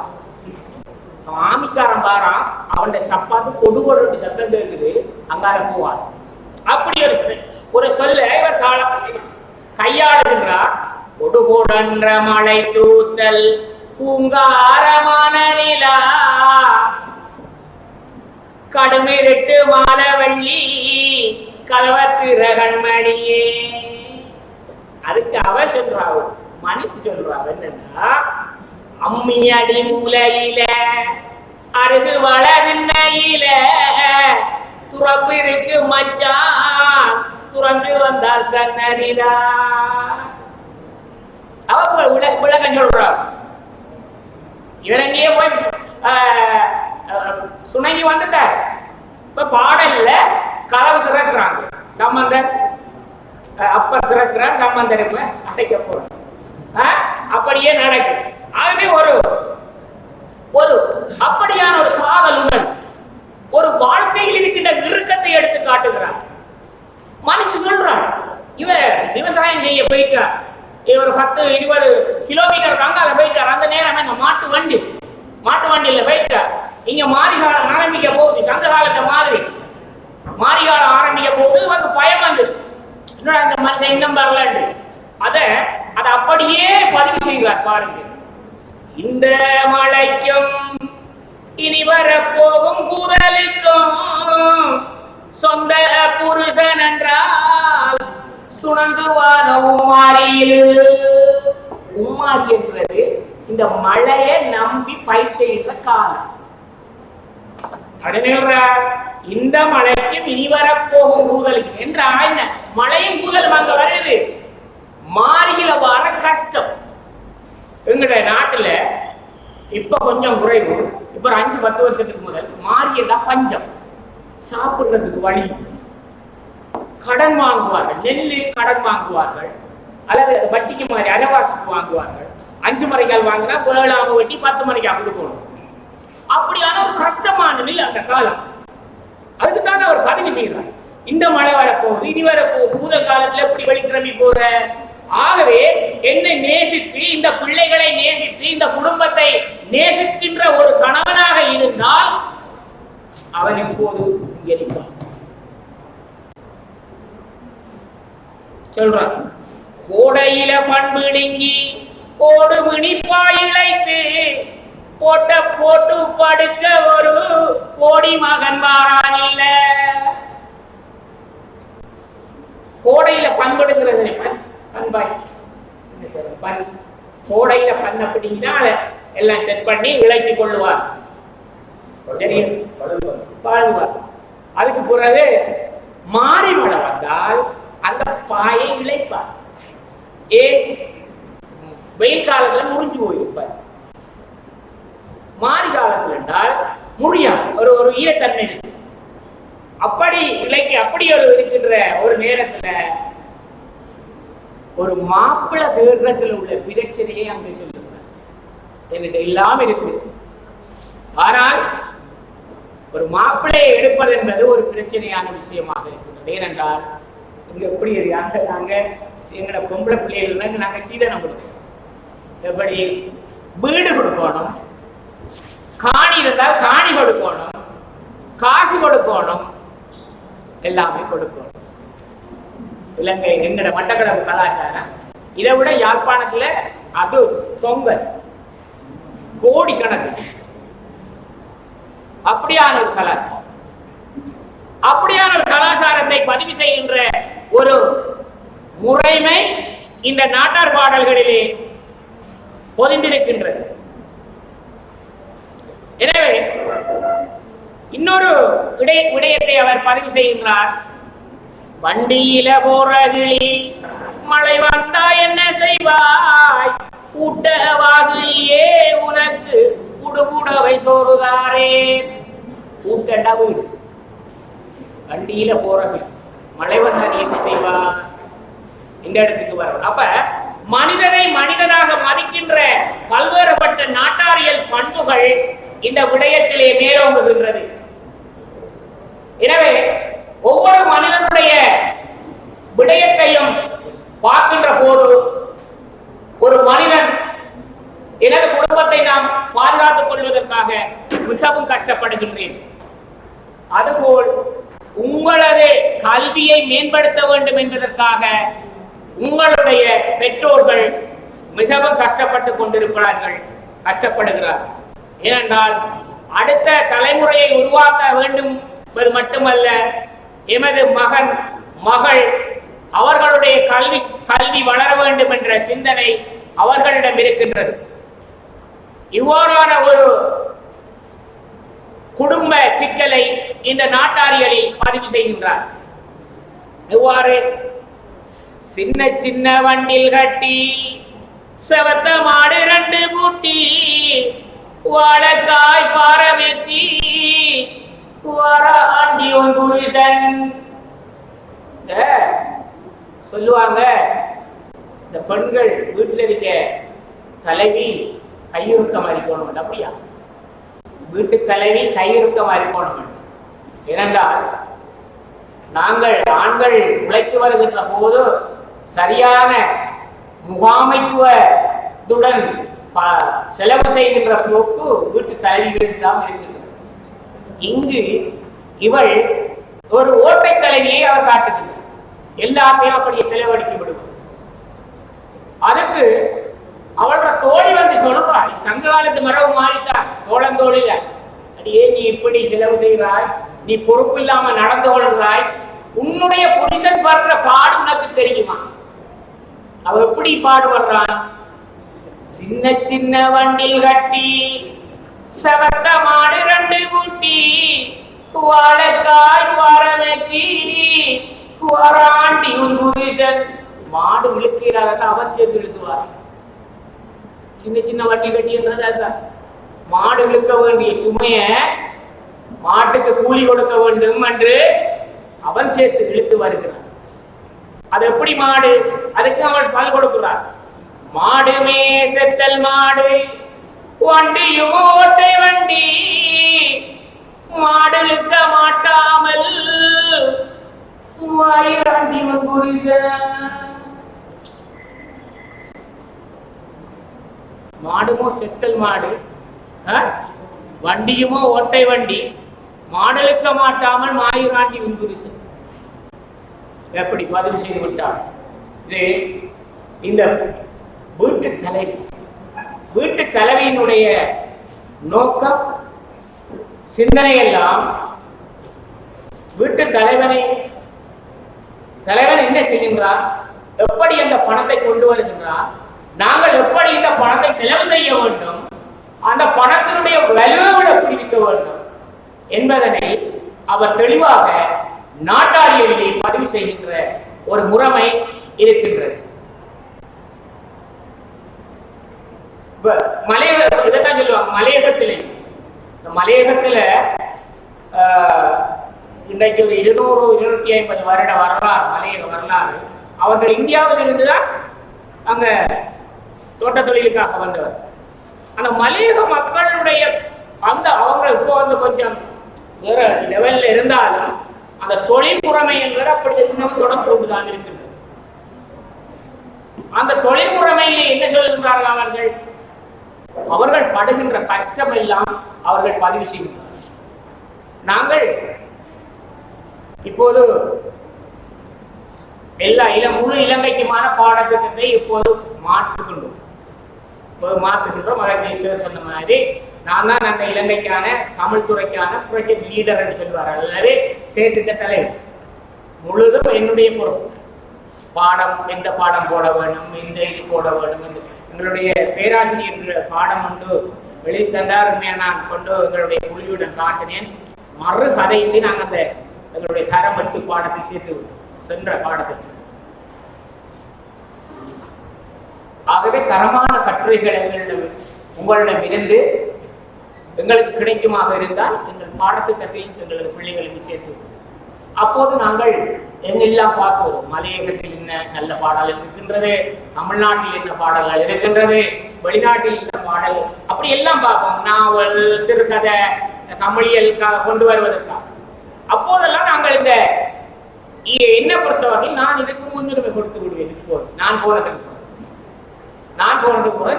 ஆமிக்காரன் பாரான், அவன் சப்பாத்து கொடுபடன்று சத்தம் கேட்குது, அங்கால போகாது. அப்படி ஒரு சொல்ல இவர் கையாளுகின்றார். கொடுபோடன்ற மழை தூத்தல் பூங்காரமான நிலா கடுமிருட்டு மாலவள்ளி கலவத்திர கண்மணியே. அதுக்கு அவ சொல்றாவு, மனுஷ சொல்றாவு என்னன்னா, அம்மி அடி மூலையில அருகு வளதின்னையில துறப்பு இருக்கு மச்சான், துறந்து வந்தால் சன்னரிதா. அவ விளக்கம் சொல்றார். இவரங்கேயே போய் சுணங்கி வந்துட்டார். இப்ப பாடல்ல கதவு திறக்கிறாங்க, சம்பந்தர் அப்பர் திறக்கிறார், சம்பந்தர் இப்ப அடைக்க போறார். அப்படியே நடக்கும். ஆகவே ஒரு அப்படியான ஒரு காதல் உணர்வு, ஒரு வாழ்க்கையில் இருக்கின்ற இறுக்கத்தை எடுத்து காட்டுகிறார். மனுஷன் சொல்றான், இவர் விவசாயம் செய்ய போயிட்டார், இவர் 10-20 கிலோமீட்டர் அங்கால போயிட்டார். அந்த நேரம் இந்த மாட்டு வண்டியில போயிட்டார். இங்க மாரிகாலம் ஆரம்பிக்க போகுது, சங்க காலத்தை மாதிரி மாரிகாலம் ஆரம்பிக்க போகுது. இவருக்கு பயம் வந்து என்னடா இந்த மனுஷன் இன்னும் வரலன்னு அதை அப்படியே பதிவு செய்கிறார். பாருங்க, இந்த மழைக்கும் இனி வரப்போகும் கூதலுக்கும் சொந்த புருஷன் என்றால் சுணங்குவான உமாரியில். உமாரி என்பது இந்த மழையை நம்பி பயிர் செய்கின்ற காலம். இந்த மழைக்கும் இனி வரப்போகும் கூதலுக்கு என்ற ஆய்ன மழையும் கூதலும் அங்க வருது. மாரியில வர கஷ்டம். எங்கட நாட்டுல இப்ப கொஞ்சம் குறைவு. இப்ப 5-10 வருஷத்துக்கு முதல் மாரியெல்லா பஞ்சம், சாப்பிடுறதுக்கு வழி. கடன் வாங்குவார்கள், நெல்லு கடன் வாங்குவார்கள், அல்லது வட்டிக்கு மாதிரி அரைவாசிக்கு வாங்குவார்கள். 5 மரைக்கால் வாங்கினா 7 வட்டி 10 மரைக்கா கொடுக்கணும். அப்படியான ஒரு கஷ்டமான நிலை அந்த காலம். அதுக்குதான் அவர் பதிவு செய்கிறார். இந்த மழை வரப்போகுது, இனி வரப்போகுது, கூதல் காலத்துல எப்படி வெளிக்கிரமி போற. ஆகவே என்னை நேசித்து, இந்த பிள்ளைகளை நேசித்து, இந்த குடும்பத்தை நேசிக்கின்ற ஒரு கணவனாக இருந்தால் அவன் இப்போது இங்கே நிற்பான். சொல்றான், கோடையில பண்பிடுங்கி ஓடு மிணிப்பாய் இழைத்து போட்ட போட்டு படுக்க ஒரு கோடி மகன் வாரான் இல்ல. கோடையில பண்படுங்கிறது பண்பாய் பண். கோடையில பண்ண பிடிங்கினா எல்லாம் செட் பண்ணி விளக்கி கொள்ளுவார், தெரியும், வாழ்வார். அதுக்கு பிறகு மாறி மழை வந்தால் அந்த பாயை இழைப்பார். ஏன்? வெயில் காலத்துல முறிஞ்சு போயிருப்பார். மாறி காலத்தில் என்றால் முறியா ஒரு ஈரத்தன்மை இருக்கு. அப்படி இலைக்கு அப்படி இருக்கின்ற ஒரு நேரத்துல ஒரு மாப்பிள தேர்தத்தில் உள்ள பிரச்சனையை அங்கே சொல்லுகிறார். என்கிட்ட இல்லாம இருக்கு. ஆனால் ஒரு மாப்பிள்ளையை எடுப்பது என்பது ஒரு பிரச்சனையான விஷயமாக இருக்கின்றது. ஏனென்றால் இங்க எப்படி நாங்க எங்களோட பொம்பளை பிள்ளைகள் நாங்க சீதனம் கொடுக்கணும். எப்படி வீடு கொடுக்கணும், காணி இருந்தால் காணி கொடுக்கணும், காசு கொடுக்கணும், எல்லாமே கொடுக்கணும். இலங்கை எங்கட மட்டக்களப்பு கலாச்சாரம். இதை விட யாழ்ப்பாணத்துல அது தொங்கல் கோடிக்கணக்கு. அப்படியான ஒரு கலாச்சாரம், அப்படியான ஒரு கலாச்சாரத்தை பதிவு செய்கின்ற ஒரு முறைமை இந்த நாட்டார் பாடல்களிலே பொதிந்திருக்கின்றது. எனவே இன்னொரு விடயத்தை அவர் பதிவு செய்கின்றார். வண்டியில போற கிளி மழை வந்தா என்ன செய்வாய், கூட்டவாகிலியே உனக்கு குடுகுடவை சோறுதாரே. கூட்டண்டா வீடு, வண்டியில போற கிளி மழை வந்தா நீ என்ன செய்வா, இந்த இடத்துக்கு வரணும். அப்ப மனிதனை மனிதனாக மதிக்கின்ற பல்வேறுபட்ட நாட்டாரியல் பண்புகள் இந்த விடயத்திலே மேலோங்குகின்றது. எனவே ஒவ்வொரு மனிதனுடைய விடயத்தையும் பார்க்கின்ற போது ஒரு மனிதன் எனது குடும்பத்தை நாம் பாதுகாத்துக் கொள்வதற்காக மிகவும் கஷ்டப்படுகின்றேன். அதுபோல் உங்களது கல்வியை மேம்படுத்த வேண்டும் என்பதற்காக உங்களுடைய பெற்றோர்கள் மிகவும் கஷ்டப்பட்டுக் கொண்டிருக்கிறார்கள், கஷ்டப்படுகிறார்கள். ஏனென்றால் அடுத்த தலைமுறையை உருவாக்க வேண்டும் என்பது மட்டுமல்ல, எமது மகன் மகள் அவர்களுடைய கல்வி வளர வேண்டும் என்ற சிந்தனை அவர்களிடம் இருக்கின்றது. இவ்வாறான ஒரு குடும்ப சிக்கலை இந்த நாட்டாரியலில் பதிவு செய்கின்றார். இவ்வாறு சின்ன சின்ன வண்டில் கட்டி செவத்த மாடு 2 பூட்டி வாழைக்காய் பாரமேற்றி ஆண்டி ஒரு புருஷன் சொல்லுவாங்க. இந்த பெண்கள் வீட்டில் இருக்க தலைவி கையுறுக்கம் அறிக்கணும். அப்படியா? வீட்டு தலைவி கையுறுக்கம் அறிக்கணும். ஏனென்றால் நாங்கள் ஆண்கள் உழைத்து வருகின்ற போது சரியான முகாமைத்துவத்துடன் செலவு செய்கின்ற போக்கு வீட்டு தலைவிகளுக்கு தான் இருக்கின்றது. இங்கு இவள் ஒரு ஓட்டை தலைவியை அவர் காட்டுகின்றார். எல்லாத்தையும் அப்படியே செலவழிக்க விடுவார். அதுக்கு அவளோட தோழி வந்து சொல்றாள், சங்க காலத்து மரபு மாறித்தான் தோழந்தோழில, அடியே நீ இப்படி செலவு செய்கிறாய், நீ பொறுப்பு இல்லாம நடந்து கொள்கிறாய், உன்னுடைய புருஷன் படுற பாடு உனக்கு தெரியுமா? அவ எப்படி பாடுபடுறான்? சின்ன சின்ன வண்டில் கட்டி செவத்த மாடு 2 பூட்டி வாழைக்காய் பாரமேற்றி ஆண்டி உன் புருஷன். மாடு இழுக்கிறாங்க, அவன் சேர்த்து இழுத்துவார். சின்ன சின்ன வண்டி கட்டின்றது மாடு இழுக்க வேண்டிய சுமைய மாட்டுக்கு கூலி கொடுக்க வேண்டும் என்று அவன் சேர்த்து இழுத்து வருகிறான். அது எப்படி மாடு? அதுக்கு அவன் பால் கொடுக்கிறார். மாடு மேசத்தல் மாடு வண்டியும் ஓட்டை வண்டி மாடு இழுக்க மாட்டாமல் மாடுமோ செத்தல் மாடு, வண்டியுமோ ஓட்டை வண்டி மாடலுக்க மாட்டாமல் மாயிராண்டி உன்புரிசன். எப்படி பதிவு செய்து விட்டார்? இந்த வீட்டு தலைவியினுடைய நோக்கம் சிந்தனை எல்லாம் வீட்டு தலைவன் என்ன செய்கின்றார், எப்படி அந்த பணத்தை கொண்டு வருகின்றார், நாங்கள் எப்படி இந்த பணத்தை செலவு செய்ய வேண்டும், அந்த பணத்தினுடைய வலுவை எப்படி இருக்க வேண்டும் என்பதனை அவர் தெளிவாக நாட்டாரியலிலே பதிவு செய்கின்ற ஒரு முறைமை இருக்கின்றது. இதைத்தான் சொல்லுவாங்க மலையகத்துல இன்றைக்கு ஒரு 200-250 வருட வரலாறு, மலையக வரலாறு. அவர்கள் இந்தியாவில் இருந்துதான் அங்க தோட்ட தொழிலுக்காக வந்தவர். அந்த மலையக மக்களுடைய அந்த அவங்க இப்போ வந்து கொஞ்சம் வேற லெவல்ல இருந்தாலும் அந்த தொழில் முறைமை என்பது அப்படி இன்னும் தொடர்ந்து கொண்டுதான் இருக்கின்றது. அந்த தொழில் முறைமையிலே என்ன சொல்லுகின்றார்கள் அவர்கள் படுகின்ற கஷ்டம் எல்லாம் அவர்கள் பதிவு செய்கின்றனர். நாங்கள் இப்போது எல்லா முழு இலங்கைக்குமான பாடத்திட்டத்தை இப்போது மாற்றுகின்றோம். அதற்கு சொன்ன மாதிரி நான் தான் அந்த இலங்கைக்கான தமிழ் துறைக்கான ப்ராஜெக்ட் லீடர் என்று சொல்வார்கள், அல்லது செயற்திட்ட தலைவர். முழுதும் என்னுடைய பொறுப்பு. பாடம் எந்த பாடம் போட வேண்டும், எந்த இது போட வேண்டும் என்று எங்களுடைய பேராசிரியர் பாடம் கொண்டு வெளித்தந்தார். நான் கொண்டு எங்களுடைய குழுவுடன் காட்டினேன். மறு கதையிட்டு நாங்கள் அந்த எங்களுடைய தரம் 8 பாடத்தை சேர்த்து சென்ற பாடத்திற்கு. ஆகவே தரமான கட்டுரைகள் உங்களிடம் இருந்து எங்களுக்கு கிடைக்குமாக இருந்தால் எங்கள் பாடத்திட்டத்தில் எங்களது பிள்ளைகளுக்கு சேர்த்து அப்போது நாங்கள் எங்கெல்லாம் பார்க்கிறோம். மலையகத்தில் என்ன நல்ல பாடல்கள் இருக்கின்றது, தமிழ்நாட்டில் என்ன பாடல்கள் இருக்கின்றது, வெளிநாட்டில் என்ன பாடல், அப்படி எல்லாம் பார்ப்போம். நாவல், சிறுகதை, தமிழியல் கொண்டு வருவதற்காக. அப்போதெல்லாம் நாங்கள் இந்த என்ன பொறுத்தவரை நான் இதுக்கு முன்னுரிமை கொடுத்து விடுவேன். இப்போது நான் போனதுக்கு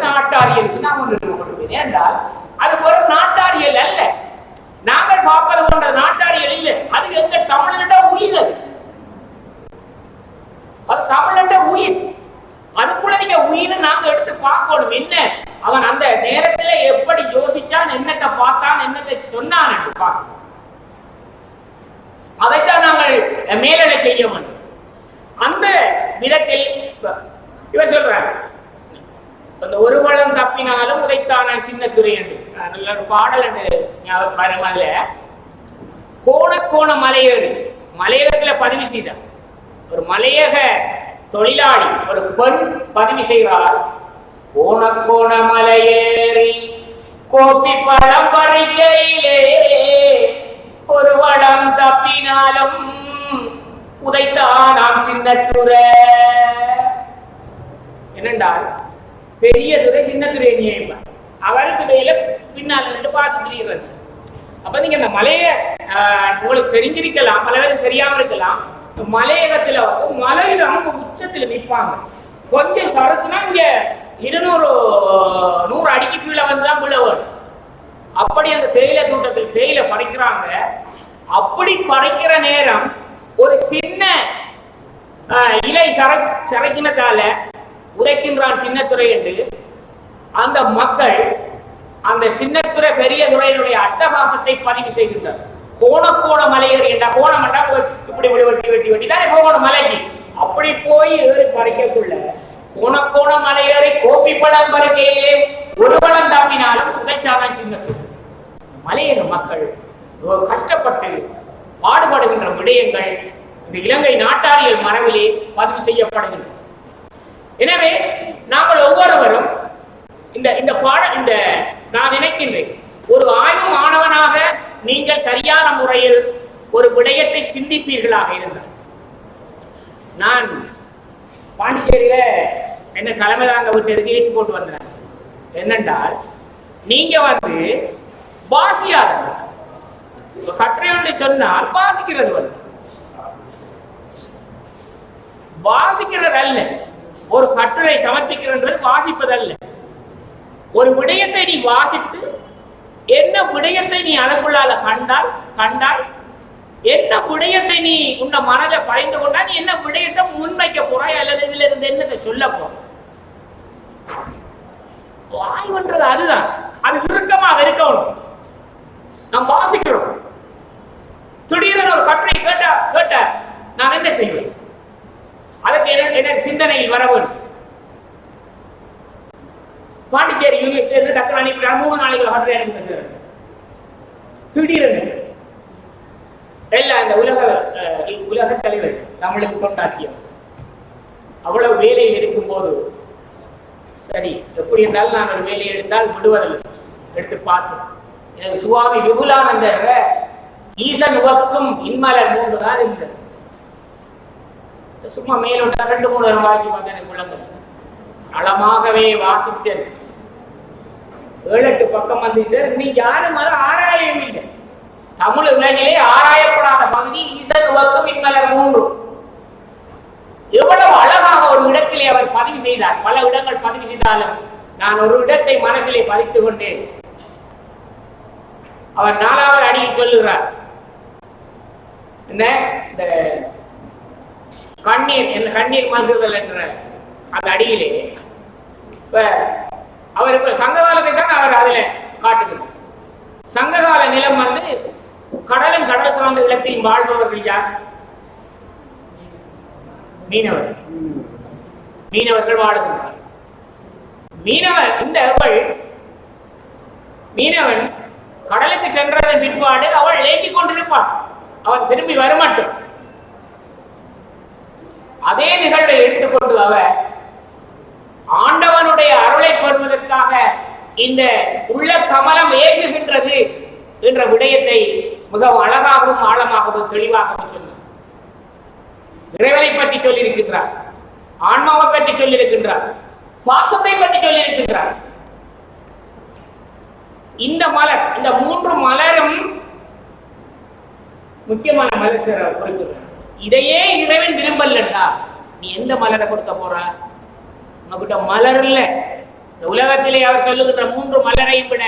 நாட்டாரியலுக்கு நான் முன்னுரிமை கொடுப்பேன். என்றால் அது ஒரு நாட்டாரியல் அல்ல, நாங்கள் பார்ப்பது போன்ற நாட்டாரியல் இல்லை. அது எங்க தமிழட உயிர். அது தமிழட உயிர். அதுக்குள்ள நீங்க உயிரை நாங்க எடுத்து பார்க்கணும். என்ன அவன் அந்த நேரத்துல எப்படி யோசிச்சான், என்னத்தை பார்த்தான், என்னத்தை சொன்னான் என்று பார்க்கணும். அதைத்தான் நாங்கள் மேலடை செய்ய வேண்டும். அந்த விதத்தில் இவர் சொல்றார், அந்த ஒரு வளம் தப்பினாலும் உதைத்தான சின்னத்துறை என்று நல்ல ஒரு பாடல் வரும். அதுல கோண மலையேறு மலையகத்துல பதிவு செய்தார். ஒரு மலையக தொழிலாளி ஒரு பெண் பதிவு செய்கிறார். கோண மலையேறி கோப்பி பழம் பறிக்கையிலே ஒரு வளம் தப்பினாலும் உதைத்தானாம் சின்னத்துறை. என்னென்றால் பெரிய துறை சின்னத்துறை நியமிப்பார். அவருக்கு வேலை பின்னால் பார்த்து தெரிகிறது. அப்ப நீங்க இந்த மலைய உங்களுக்கு தெரிஞ்சிருக்கலாம், பல பேருக்கு தெரியாம இருக்கலாம். மலையகத்துல மலையில அவங்க உச்சத்துல நிற்பாங்க. கொஞ்சம் சரக்குனா இங்க 200-100 அடிக்கு கீழே வந்துதான் விழ வேணும். அப்படி அந்த தேயிலை தோட்டத்தில் தேயிலை பறிக்கிறாங்க. அப்படி பறிக்கிற நேரம் ஒரு சின்ன இலை சரக்கினத்தால உதைக்கின்றான் சின்னத்துறை என்று அந்த மக்கள் அந்த சின்னத்துறை பெரிய துறையினுடைய அட்டகாசத்தை பதிவு செய்கின்றனர். கோண மலையேறி என்ற கோணம் என்றால் இப்படி வெட்டி தானே போகணும் மலைக்கு. அப்படி போய் ஏறி பறிக்கக்குள்ள கோண மலையேறி கோப்பி பழம் பறிக்கையிலே ஒரு பழம் தப்பினாலும் உதைச்சாதான் சின்னத்துறை. மலையேற மக்கள் கஷ்டப்பட்டு பாடுபடுகின்ற விடயங்கள் இந்த இலங்கை நாட்டாரியல் மரபிலே பதிவு செய்யப்படுகின்றன. எனவே நாங்கள் ஒவ்வொருவரும் இந்த நான் நினைக்கின்றேன், ஒரு ஆய்வு மாணவனாக நீங்கள் சரியான முறையில் ஒரு விடயத்தை சிந்திப்பீர்களாக இருந்தால். நான் பாண்டிச்சேரியில என்ன தலைமை தாங்க விட்டு கேஸ் போட்டு வந்தேன். என்னென்றால் நீங்க வாசியாத கட்டுரை ஒன்று சொன்னால் வாசிக்கிறது அல்ல. ஒரு கட்டுரை சமர்ப்பிக்கிறது வாசிப்பதல்ல. ஒரு விடயத்தை நீ வாசித்து என்ன விடயத்தை நீ அதற்குள்ளால கண்டால் என்ன விடயத்தை நீ உன்னை மனதை பறிந்து கொண்டா நீ என்ன விடயத்தை முன்வைக்க போறாய் அல்லது இதுல இருந்து என்னத்தை சொல்ல போற. ஆய்வுன்றது அதுதான். அது இறுக்கமாக இருக்கணும். நாம் வாசிக்கிறோம். திடீரென ஒரு கட்டுரை கேட்ட நான் என்ன செய்வேன்? அதுக்கு என்ன சிந்தனையில் வர வேண்டும். பாண்டிச்சேரி யூனிவர்சிட்டி டக்குனு அனுப்பி 3 நாளைக்கு கட்டுரை அனுப்புங்க சார். திடீரென எல்லாம் இந்த உலக தலைவர் தமிழுக்கு கொண்டாட்டியம் அவ்வளவு வேலையில் இருக்கும் போது சரி எப்படி என்றாலும் நான் ஒரு வேலையை எடுத்தால் விடுவதில்லை. எடுத்து பார்த்தோம். எனக்கு சுவாமி விபுலானந்தர் ஈசன் உவக்கும் இன்மலர் 3 தான் இருந்தது. சும்மா மேலோட்ட 2-3 வாக்கி பார்த்து எனக்கு உள்ளங்க அளமாகவே வாசித்தேன். 7-8 பக்கம் வந்து இன்னைக்கு யாரும் அதை ஆராயவும் இல்லை. தமிழ் உலகிலே ஆராயப்படாத பகுதி ஈசன் உவக்கும் இன்மலர் 3. எவ்வளவு அழகாக ஒரு இடத்திலே அவர் பதிவு செய்தார். பல இடங்கள் பதிவு செய்தாலும் நான் ஒரு இடத்தை மனசிலே பதித்துக் கொண்டேன். அவர் 4வது அடியில் சொல்லுகிறார், என்ன இந்த கண்ணீர் மல்குதல் என்ற அந்த அடியிலே அவர் இப்ப சங்ககாலத்தை தான் அவர் அதுல காட்டுகிறார். சங்ககால நிலம் வந்து கடலும் கடல் சார்ந்த இடத்தில் வாழ்பவர்கள் யார்? மீனவர்கள் வாழுகின்றார். மீனவன் கடலுக்கு சென்றதன் பிற்பாடு அவள் ஏங்கிக் கொண்டிருப்பான். அவன் திரும்பி வரமாட்டான். அதே நிகழ்வை எடுத்துக்கொண்டு அவர் ஆண்டவனுடைய அருளை பெறுவதற்காக இந்த உள்ள கமலம் ஏங்குகின்றது என்ற விடயத்தை மிகவும் அழகாகவும் ஆழமாகவும் தெளிவாகவும் சொன்னார். இறைவனை பற்றி சொல்லியிருக்கின்றார், ஆன்மாவை பற்றி சொல்லியிருக்கின்றார், பாசத்தை பற்றி சொல்லியிருக்கின்றார். இந்த மலர், இந்த 3 மலரும் முக்கியமான மலர் குறிப்பிடுறார். இதையே இறைவன் விரும்பலண்டா நீ எந்த மலரை கொடுக்க போற? உங்ககிட்ட மலர் இல்ல. இந்த உலகத்திலே அவர் சொல்லுகின்ற 3 மலரையும் விட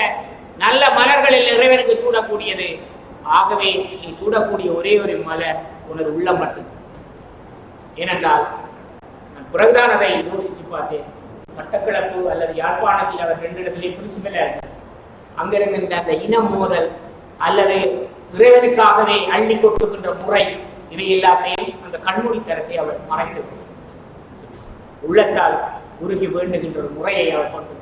நல்ல மலர்களில் இறைவனுக்கு சூடக்கூடியது. ஆகவே நீ சூடக்கூடிய ஒரே ஒரு மலர் உனது உள்ளம் மட்டும். ஏனென்றால் நான் பிறகுதான் அதை யோசிச்சு பார்த்தேன். மட்டக்களப்பு அல்லது யாழ்ப்பாணத்தில் அவர் 2 இடத்திலே பிரிசுமல அங்கிருக்கின்ற அந்த இன மோதல் அல்லது இறைவனுக்காகவே அள்ளி கொட்டுகின்ற முறை, இவை எல்லாத்தையும் அந்த கண்மூடித்தனத்தை அவர் மறைத்து உள்ளத்தால் உருகி வேண்டுகின்ற ஒரு முறையை அவர் கொண்டு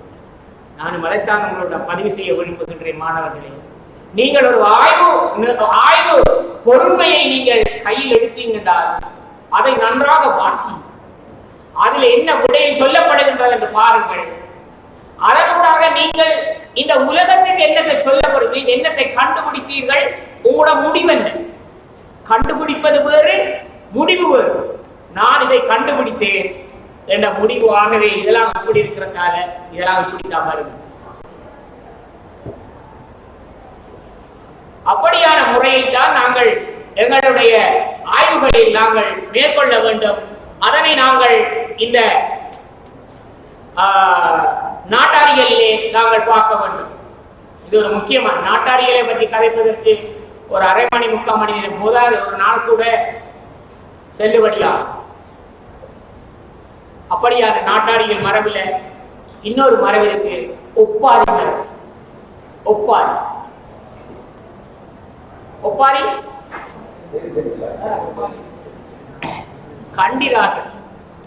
நானும் அதைத்தான் உங்களுடன் பதிவு செய்ய விரும்புகின்றேன். மாணவர்களே, நீங்கள் ஒரு ஆய்வு பொறுமையை நீங்கள் கையில் எடுத்தீங்கன்றால் அதை நன்றாக வாசி. அதில் என்ன விடயம் சொல்லப்படுகின்றது என்று பாருங்கள். அதனூடாக நீங்கள் இந்த உலகத்துக்கு என்னத்தை சொல்ல போறீங்க, என்னத்தை கண்டுபிடித்தீர்கள், உங்களோட முடிவு என்ன? கண்டுபிடிப்பது வேறு, முடிவு வேறு. நான் இதை கண்டுபிடித்தேன் என்ற முடிவு. ஆகவே இதெல்லாம் இப்படி இருக்கிறதால இதெல்லாம் இப்படித்தான் வரும். அப்படியான முறையைத்தான் நாங்கள் எங்களுடைய ஆய்வுகளில் நாங்கள் மேற்கொள்ள வேண்டும். அதனை நாங்கள் இந்த நாட்டாரியலிலே நாங்கள் பார்க்க வேண்டும். இது ஒரு முக்கியமான நாட்டாரியலை பற்றி கதைப்பதற்கு ஒரு அரை மணி 3/4 மணி நேரம் போதாது. ஒரு நாள் கூட செல்லுபடியாகும். அப்படியான நாட்டாரியல் மரபில் இன்னொரு மரபு இருக்கு, ஒப்பாரி மரபு. ஒப்பாரி ஒப்பாரி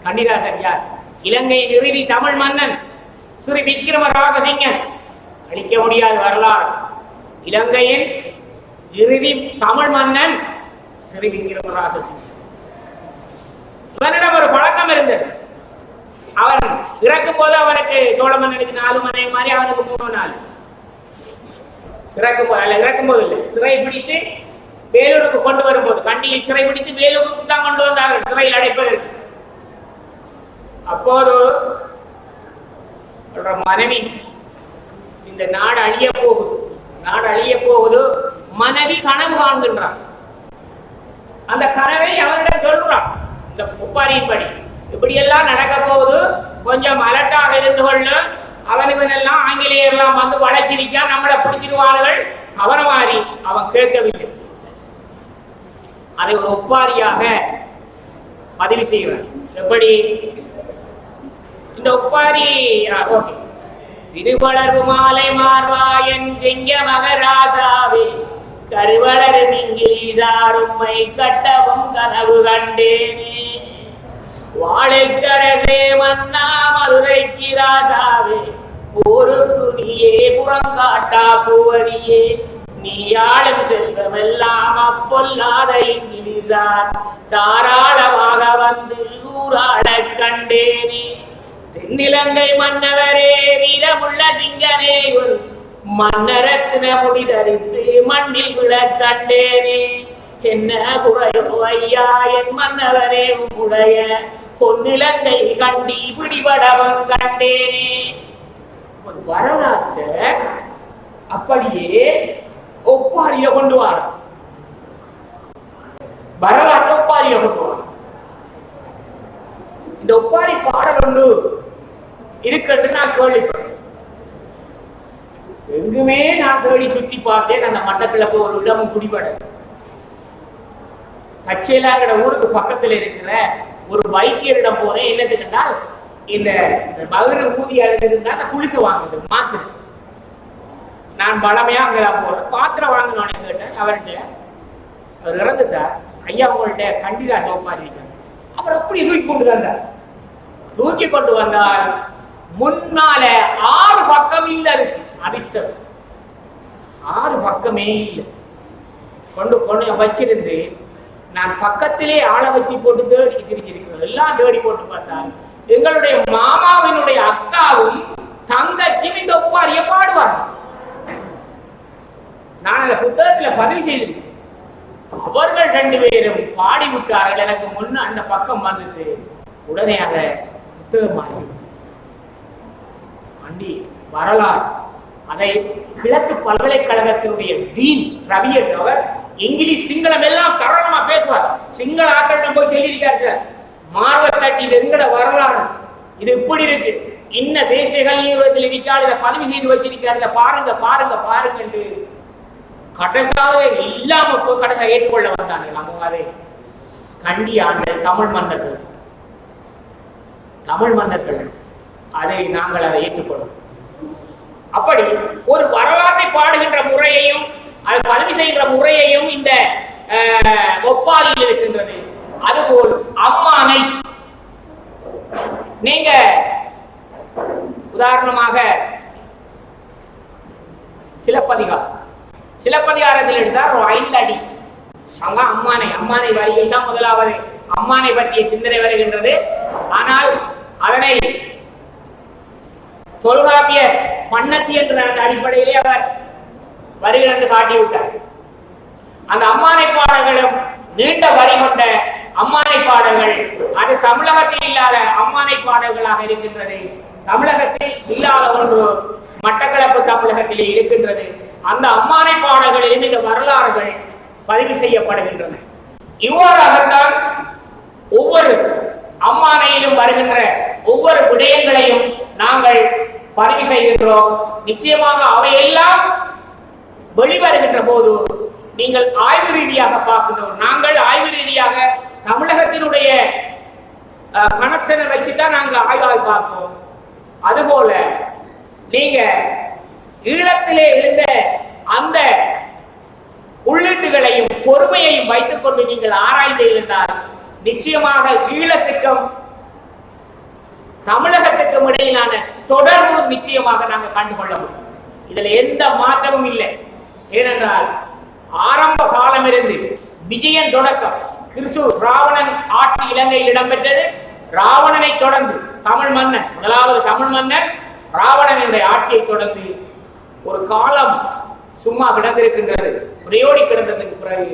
கண்டிராசன் யார்? இலங்கையின் இறுதி தமிழ் மன்னன் ஸ்ரீ விக்கிரம ராஜசிங்கன். அழிக்க முடியாத வரலாறு. இலங்கையின் இறுதி தமிழ் மன்னன் ஸ்ரீ விக்கிரம ராஜசிங்கன். இவனிடம் ஒரு பழக்கம் இருந்தது. அவன் இறக்கும் போது அவனுக்கு சோழ மன்னனுக்கு 4 மனை மாதிரி அவனுக்கு 3 நாள். இறக்கும் போது இல்லை, சிறை பிடித்து வேலூருக்கு கொண்டு வரும்போது, கண்டியில் சிறை பிடித்து வேலூருக்கு தான் கொண்டு வந்தார்கள் சிறையில் அடைப்பதற்கு. அப்போது மனைவி, இந்த நாடு அழிய போகுது, மனைவி கனவு காண்கின்றான். அந்த கனவை அவனிடம் சொல்றான். இந்த ஒப்பாரியின் படி இப்படியெல்லாம் நடக்க போகுது, கொஞ்சம் அலர்ட்டாக இருந்து கொள்ள. அவனுவனெல்லாம் ஆங்கிலேயர்லாம் வந்து வளர்ச்சிருக்கா, நம்மளை பிடிச்சிருவார்கள். அவரை மாறி அவன் கேட்கவில்லை. அதை ஒரு ஒப்பாரியாக பதிவு செய்கிறான். எப்படி இந்த ஒப்பாரி? திருவளர்வு மாலை மார்வாயன் செங்க மகராசாவே, கருவளர் இங்கிலீசாரும்மை கட்டவும் கனவு கண்டேனே, வாழைக்கரசே மன்னா மதுரைக்கு ராசாவே, ஒரு துணியே புறங்காட்டா பூவடியே, நீ ஆளும் செல்வமெல்லாம் அப்பொல்லாத இங்கிலீசார் தாராளமாக வந்து ஊராட கண்டேனே, தென்னிலங்கை மன்னவரே வீரமுள்ள சிங்கனே, மன்னரத்தின முடிதரித்து மண்ணில் விட கண்டேனே, என்ன குறையோ ஐயா என் மன்னவரே உடைய பொன்னிலங்கை கண்டி பிடிபடவன் கண்டேனே. ஒரு வரலாற்றை அப்படியே ஒப்பாரியில கொண்டு வர, வரலாற்றை ஒப்பாரியில கொண்டு வர. இந்த ஒப்பாரி பாடல் ஒன்று இருக்கு நான் கேள்விப்பட்டேன். எங்குமே நான் தேடி சுத்தி பார்த்தேன். அந்த மட்டக்களப்பு ஒரு இடமும் குடிபட. பச்சைலாங்கட ஊருக்கு பக்கத்தில் இருக்கிற ஒரு வைத்தியரிடம் போனேன். என்னதுக்குன்னா இந்த மகுரு ஊதி இருந்தா அந்த குளிசை வாங்குது மாத்திரை. நான் பலமையா அங்கெல்லாம் போறேன். பாத்திரம் வாங்கணும்னு கேட்டேன் அவர்கிட்ட. அவர் இறந்துட்டார். ஐயா உங்கள்கிட்ட கண்டிதா சோப்பாரி இருக்காங்க. அப்புறம் எப்படி தூக்கி கொண்டு வந்தார். தூக்கி கொண்டு வந்தால் முன்னால 6 பக்கம் இல்ல இருக்கு. அதிர்ஷ்டம் 6 பக்கமே இல்லை. கொண்டு கொண்டு வச்சிருந்து நான் பக்கத்திலே ஆளை வச்சு போட்டு தேடி திரிஞ்சிருக்கிறோம். எல்லாம் தேடி போட்டு பார்த்தால் எங்களுடைய மாமாவினுடைய அக்காவும் தங்கச்சியும் இந்த ஒப்பாரிய பாடுவாங்க. நான் அந்த புத்தகத்துல பதிவு செய்திருக்கேன். அவர்கள் 2 பேரும் பாடி விட்டார்கள். எனக்கு முன்ன அந்த பக்கம் வந்தது. உடனே அதை புத்தகமாகி அண்டி வரலாறு. அதை கிழக்கு பல்கலைக்கழகத்தினுடைய டீன் ரவியன் அவர் இங்கிலீஷ் சிங்களம் எல்லாம் தரமா பேசுவார். சிங்கள ஆட்களிடம் போய் சொல்லியிருக்காரு சார், மார்வ தட்டி இது எங்கட வரலாறு, இது இப்படி இருக்கு, இன்ன தேசிய கல்வி நிறுவனத்தில் இருக்காது, இதை பதிவு செய்து வச்சிருக்காரு, இதை பாருங்க பாருங்க பாருங்க என்று கடைசாக இல்லாம போய் கடைசா ஏற்றுக்கொள்ள வந்தாங்க. நம்ம அதை கண்டி ஆண்கள் தமிழ் மன்னர்கள் அதை நாங்கள் அதை ஏற்றுக்கொள்ளும். அப்படி ஒரு வரலாற்றை பாடுகின்ற முறையையும் அதை பதிவு செய்கின்ற முறையையும் இந்த ஒப்பாரியில் இருக்கின்றது. அதுபோல் அம்மானை நீங்க உதாரணமாக சிலப்பதிகாரத்தில் எடுத்தால் 5 அடி அங்க அம்மானை வரியில் தான் முதலாவது அம்மானை பற்றிய சிந்தனை வருகின்றது. ஆனால் அதனை தொல்காப்பிய பண்ணத்தி என்ற அடிப்படையிலே அவர் வருகிறது காட்டிவிட்டார். அந்த அம்மானை பாடல்களும் நீண்ட வரி கொண்ட அம்மானை பாடல்கள் அது தமிழகத்தில் இல்லாத அம்மானை பாடல்களாக இருக்கின்றது. தமிழகத்தில் இல்லாத ஒன்று மட்டக்களப்பு தமிழகத்திலே இருக்கின்றது. அந்த அம்மானை பாடல்களிலும் இந்த வரலாறுகள் பதிவு செய்யப்படுகின்றன. இவ்வாறாகத்தான் ஒவ்வொரு அம்மானையிலும் வருகின்ற ஒவ்வொரு விடயங்களையும் நாங்கள் பதிவு செய்கின்றோம். நிச்சயமாக அவையெல்லாம் வெளிவருகின்ற போது நீங்கள் ஆய்வு ரீதியாக பார்க்கின்றோம். நாங்கள் ஆய்வு ரீதியாக தமிழகத்தினுடைய கனெக்ஷனை வச்சுதான் நாங்கள் ஆய்வாக பார்ப்போம். அதுபோல நீங்க ஈழத்திலே இருந்த அந்த உள்ளீட்டுகளையும் பொறுமையையும் வைத்துக் கொண்டு நீங்கள் ஆராய்ந்து இருந்தால் நிச்சயமாக ஈழத்துக்கும் தமிழகத்துக்கும் இடையிலான தொடர்பு நிச்சயமாக நாங்கள் கண்டுகொள்ள முடியும். இதுல எந்த மாற்றமும் இல்லை. ஏனென்றால் ஆரம்ப காலம் இருந்து விஜயன் தொடக்கம் கிறிஸ்து ராவணன் ஆட்சி இலங்கையில் இடம்பெற்றது. ராவணனை தொடர்ந்து தமிழ் மன்னன் முதலாவது தமிழ் மன்னன் ராவணனுடைய ஆட்சியை தொடர்ந்து ஒரு காலம் சும்மா கிடந்திருக்கின்றது. உரையோடி கிடந்ததுக்கு பிறகு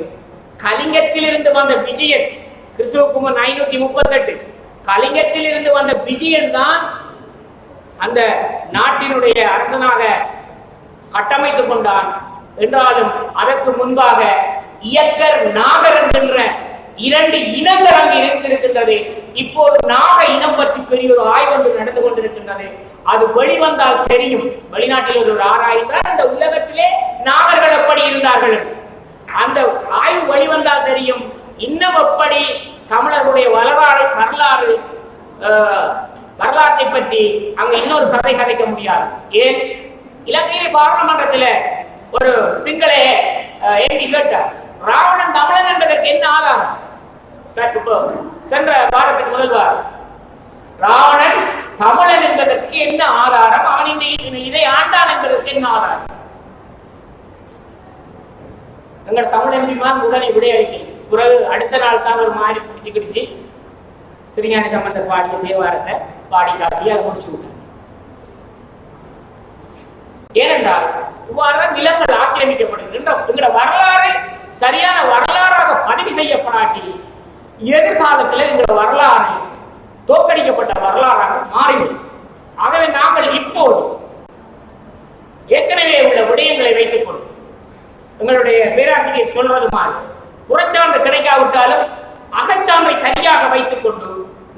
கலிங்கத்தில் இருந்து வந்த விஜயன் கிறிஸ்துவுக்கு 538 கலிங்கத்தில் இருந்து வந்த விஜயன் தான் அந்த நாட்டினுடைய அரசனாக கட்டமைத்துக் கொண்டான். என்றாலும் அதற்கு முன்பாக இயக்கர் நாகர் என்கின்ற 2 இனங்கள் அங்கு இருந்திருக்கின்றது. இப்போது நாக இனம் பற்றி பெரிய ஒரு ஆய்வு ஒன்று நடந்து கொண்டிருக்கின்றது. அது வெளிவந்தால் தெரியும். வெளிநாட்டில் ஒரு ஆராய்ந்தால் அந்த உலகத்திலே நாகர்கள் எப்படி இருந்தார்கள் அந்த ஆய்வு வெளிவந்தால் தெரியும். இன்னும் எப்படி தமிழர்களுடைய வரலாற்றை பற்றி அங்க இன்னொரு கதை கதைக்க முடியாது. ஏன் இலங்கையிலே பாராளுமன்றத்தில் ஒரு சிங்கள எம்பி கேட்டார், ராவணன் தமிழன் என்பதற்கு என்ன ஆதாரம்? சென்ற வாரத்துக்கு முதல்வர் ராவணன் தமிழன் என்பதற்கு என்ன ஆதாரம்? அவன் இதை ஆண்டான் என்பதற்கு என்ன ஆதாரம்? எங்கள் தமிழ் எம்பிமார் உடனே விடையளிக்கல. பிறகு அடுத்த நாள் தான் ஒரு மாதிரி பிடிச்சு திருஞான சம்பந்தர் பாடிய தேவாரத்தை பாடி காட்டி அதை முடிச்சு விட்டார். ஏனென்றால் இவ்வாறுதான் நிலங்கள் ஆக்கிரமிக்கப்படுகின்ற எங்களோட வரலாறு சரியான வரலாறாக பதிவு செய்யப்படாட்டி எதிர்காலத்தில் எங்களோட வரலாறு தோற்கடிக்கப்பட்ட வரலாறாக மாறிவிடும். ஆகவே நாங்கள் இப்போது விடயங்களை வைத்துக் கொண்டு எங்களுடைய பேராசிரியர் சொல்றது மாதிரி புறச்சான்று கிடைக்காவிட்டாலும் அகச்சான்றை சரியாக வைத்துக் கொண்டு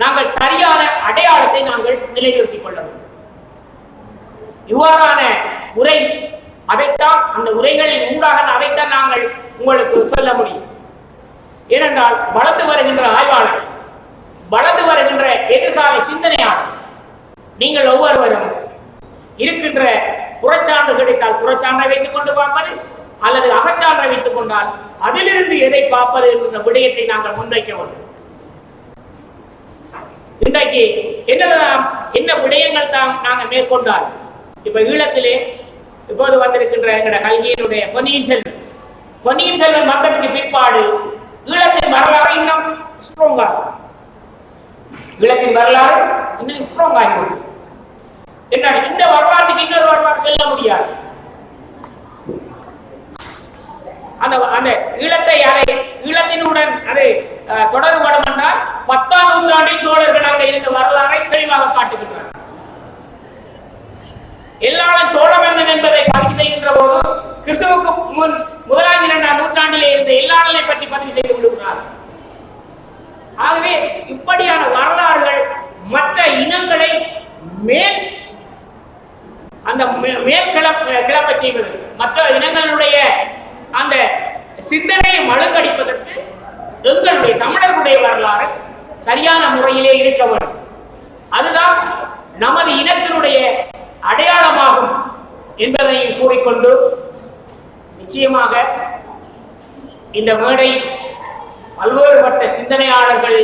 நாங்கள் சரியான அடையாளத்தை நாங்கள் நிலைநிறுத்திக் கொள்ள வேண்டும். இவ்வாறான உரை அதைத்தான் அந்த உரைகளின் ஊடாக அதைத்தான் நாங்கள் உங்களுக்கு சொல்ல முடியும். ஏனென்றால் வளர்ந்து வருகின்ற ஆய்வாளர், வளர்ந்து வருகின்ற எதிர்கால சிந்தனையாளர் நீங்கள் ஒவ்வொருவரும் இருக்கின்ற புறச்சான்று கிடைத்தால் புறச்சான்றை வைத்துக் கொண்டு பார்ப்பது அல்லது அகச்சான்றை வைத்துக் கொண்டால் அதிலிருந்து எதை பார்ப்பது என்ற விடயத்தை நாங்கள் முன்வைக்க வேண்டும். இன்றைக்கு என்ன விடயங்கள் தான் நாங்கள் மேற்கொண்டால் இப்ப ஈழத்திலே இப்போது வந்திருக்கின்ற எங்களுடைய கல்கியினுடைய பொன்னியின் செல்வன் வந்ததுக்கு பிற்பாடு ஈழத்தின் வரலாறு இன்னும் ஸ்ட்ராங்கா ஈழத்தின் வரலாறு இன்னும் ஸ்ட்ராங் ஆகிவிடும். என்ன இந்த வரலாற்றுக்கு இன்னொரு வரலாறு சொல்ல முடியாது. அந்த ஈழத்தை ஈழத்தினுடன் அது தொடர்படும் என்றால் 10ஆம் நூற்றாண்டில் சோழர்கள் அங்கே இருந்த வரலாறை தெளிவாக காட்டுகின்றனர். எல்லாரும் சோழமன்னன் என்பதை பதிவு செய்கின்ற போது கிறிஸ்துவுக்கு முன் 1ஆம் 2ஆம் நூற்றாண்டிலே இருந்த எல்லாரனை பற்றி பதிவு செய்து விடுகிறார். ஆகவே இப்படியான வரலாறுகள் மற்ற இனங்களை மேல் கிளப்ப செய்வது, மற்ற இனங்களுடைய அந்த சிந்தனையை மழுங்கடிப்பதற்கு எங்களுடைய தமிழர்களுடைய வரலாறு சரியான முறையிலே இருக்க வேண்டும். அதுதான் நமது இனத்தினுடைய அடையாளமாகும் என்பதையும் கூறிக்கொண்டு நிச்சயமாக இந்த மேடை பல்வேறுபட்ட சிந்தனையாளர்களை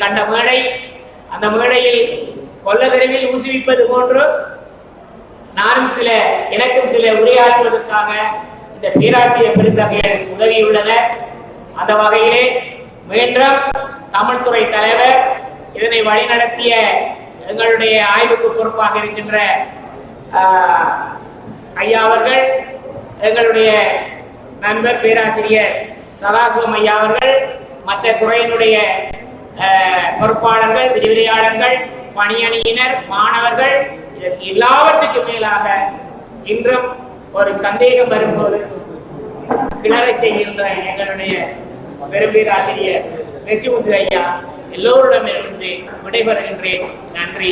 கண்ட மேடை. அந்த மேடையில் கொல்லதெருவில் ஊசுவிப்பது போன்று நானும் எனக்கும் சில உரையாற்றுவதற்காக இந்த பேராசிரியர் பெருந்தகையர் உதவியுள்ளனர். அந்த வகையிலே மீண்டும் தமிழ்துறை தலைவர், இதனை வழிநடத்திய எங்களுடைய ஆய்வுக்கு பொறுப்பாக இருக்கின்ற ஐயா அவர்கள், எங்களுடைய நண்பர் பேராசிரியர் சதாசிவம் ஐயா அவர்கள், மற்ற துறையினுடைய பொறுப்பாளர்கள், விரிவுரையாளர்கள், பணியணியினர், மாணவர்கள், இதற்கு எல்லாவற்றுக்கும் மேலாக இன்றும் ஒரு சந்தேகம் வரும்போது கிளறச் செய்கின்ற எங்களுடைய பெரும்பேராசிரியர் வெற்றிமுத்து ஐயா எல்லோரிடமிருந்து விடைபெறுகின்றேன். நன்றி.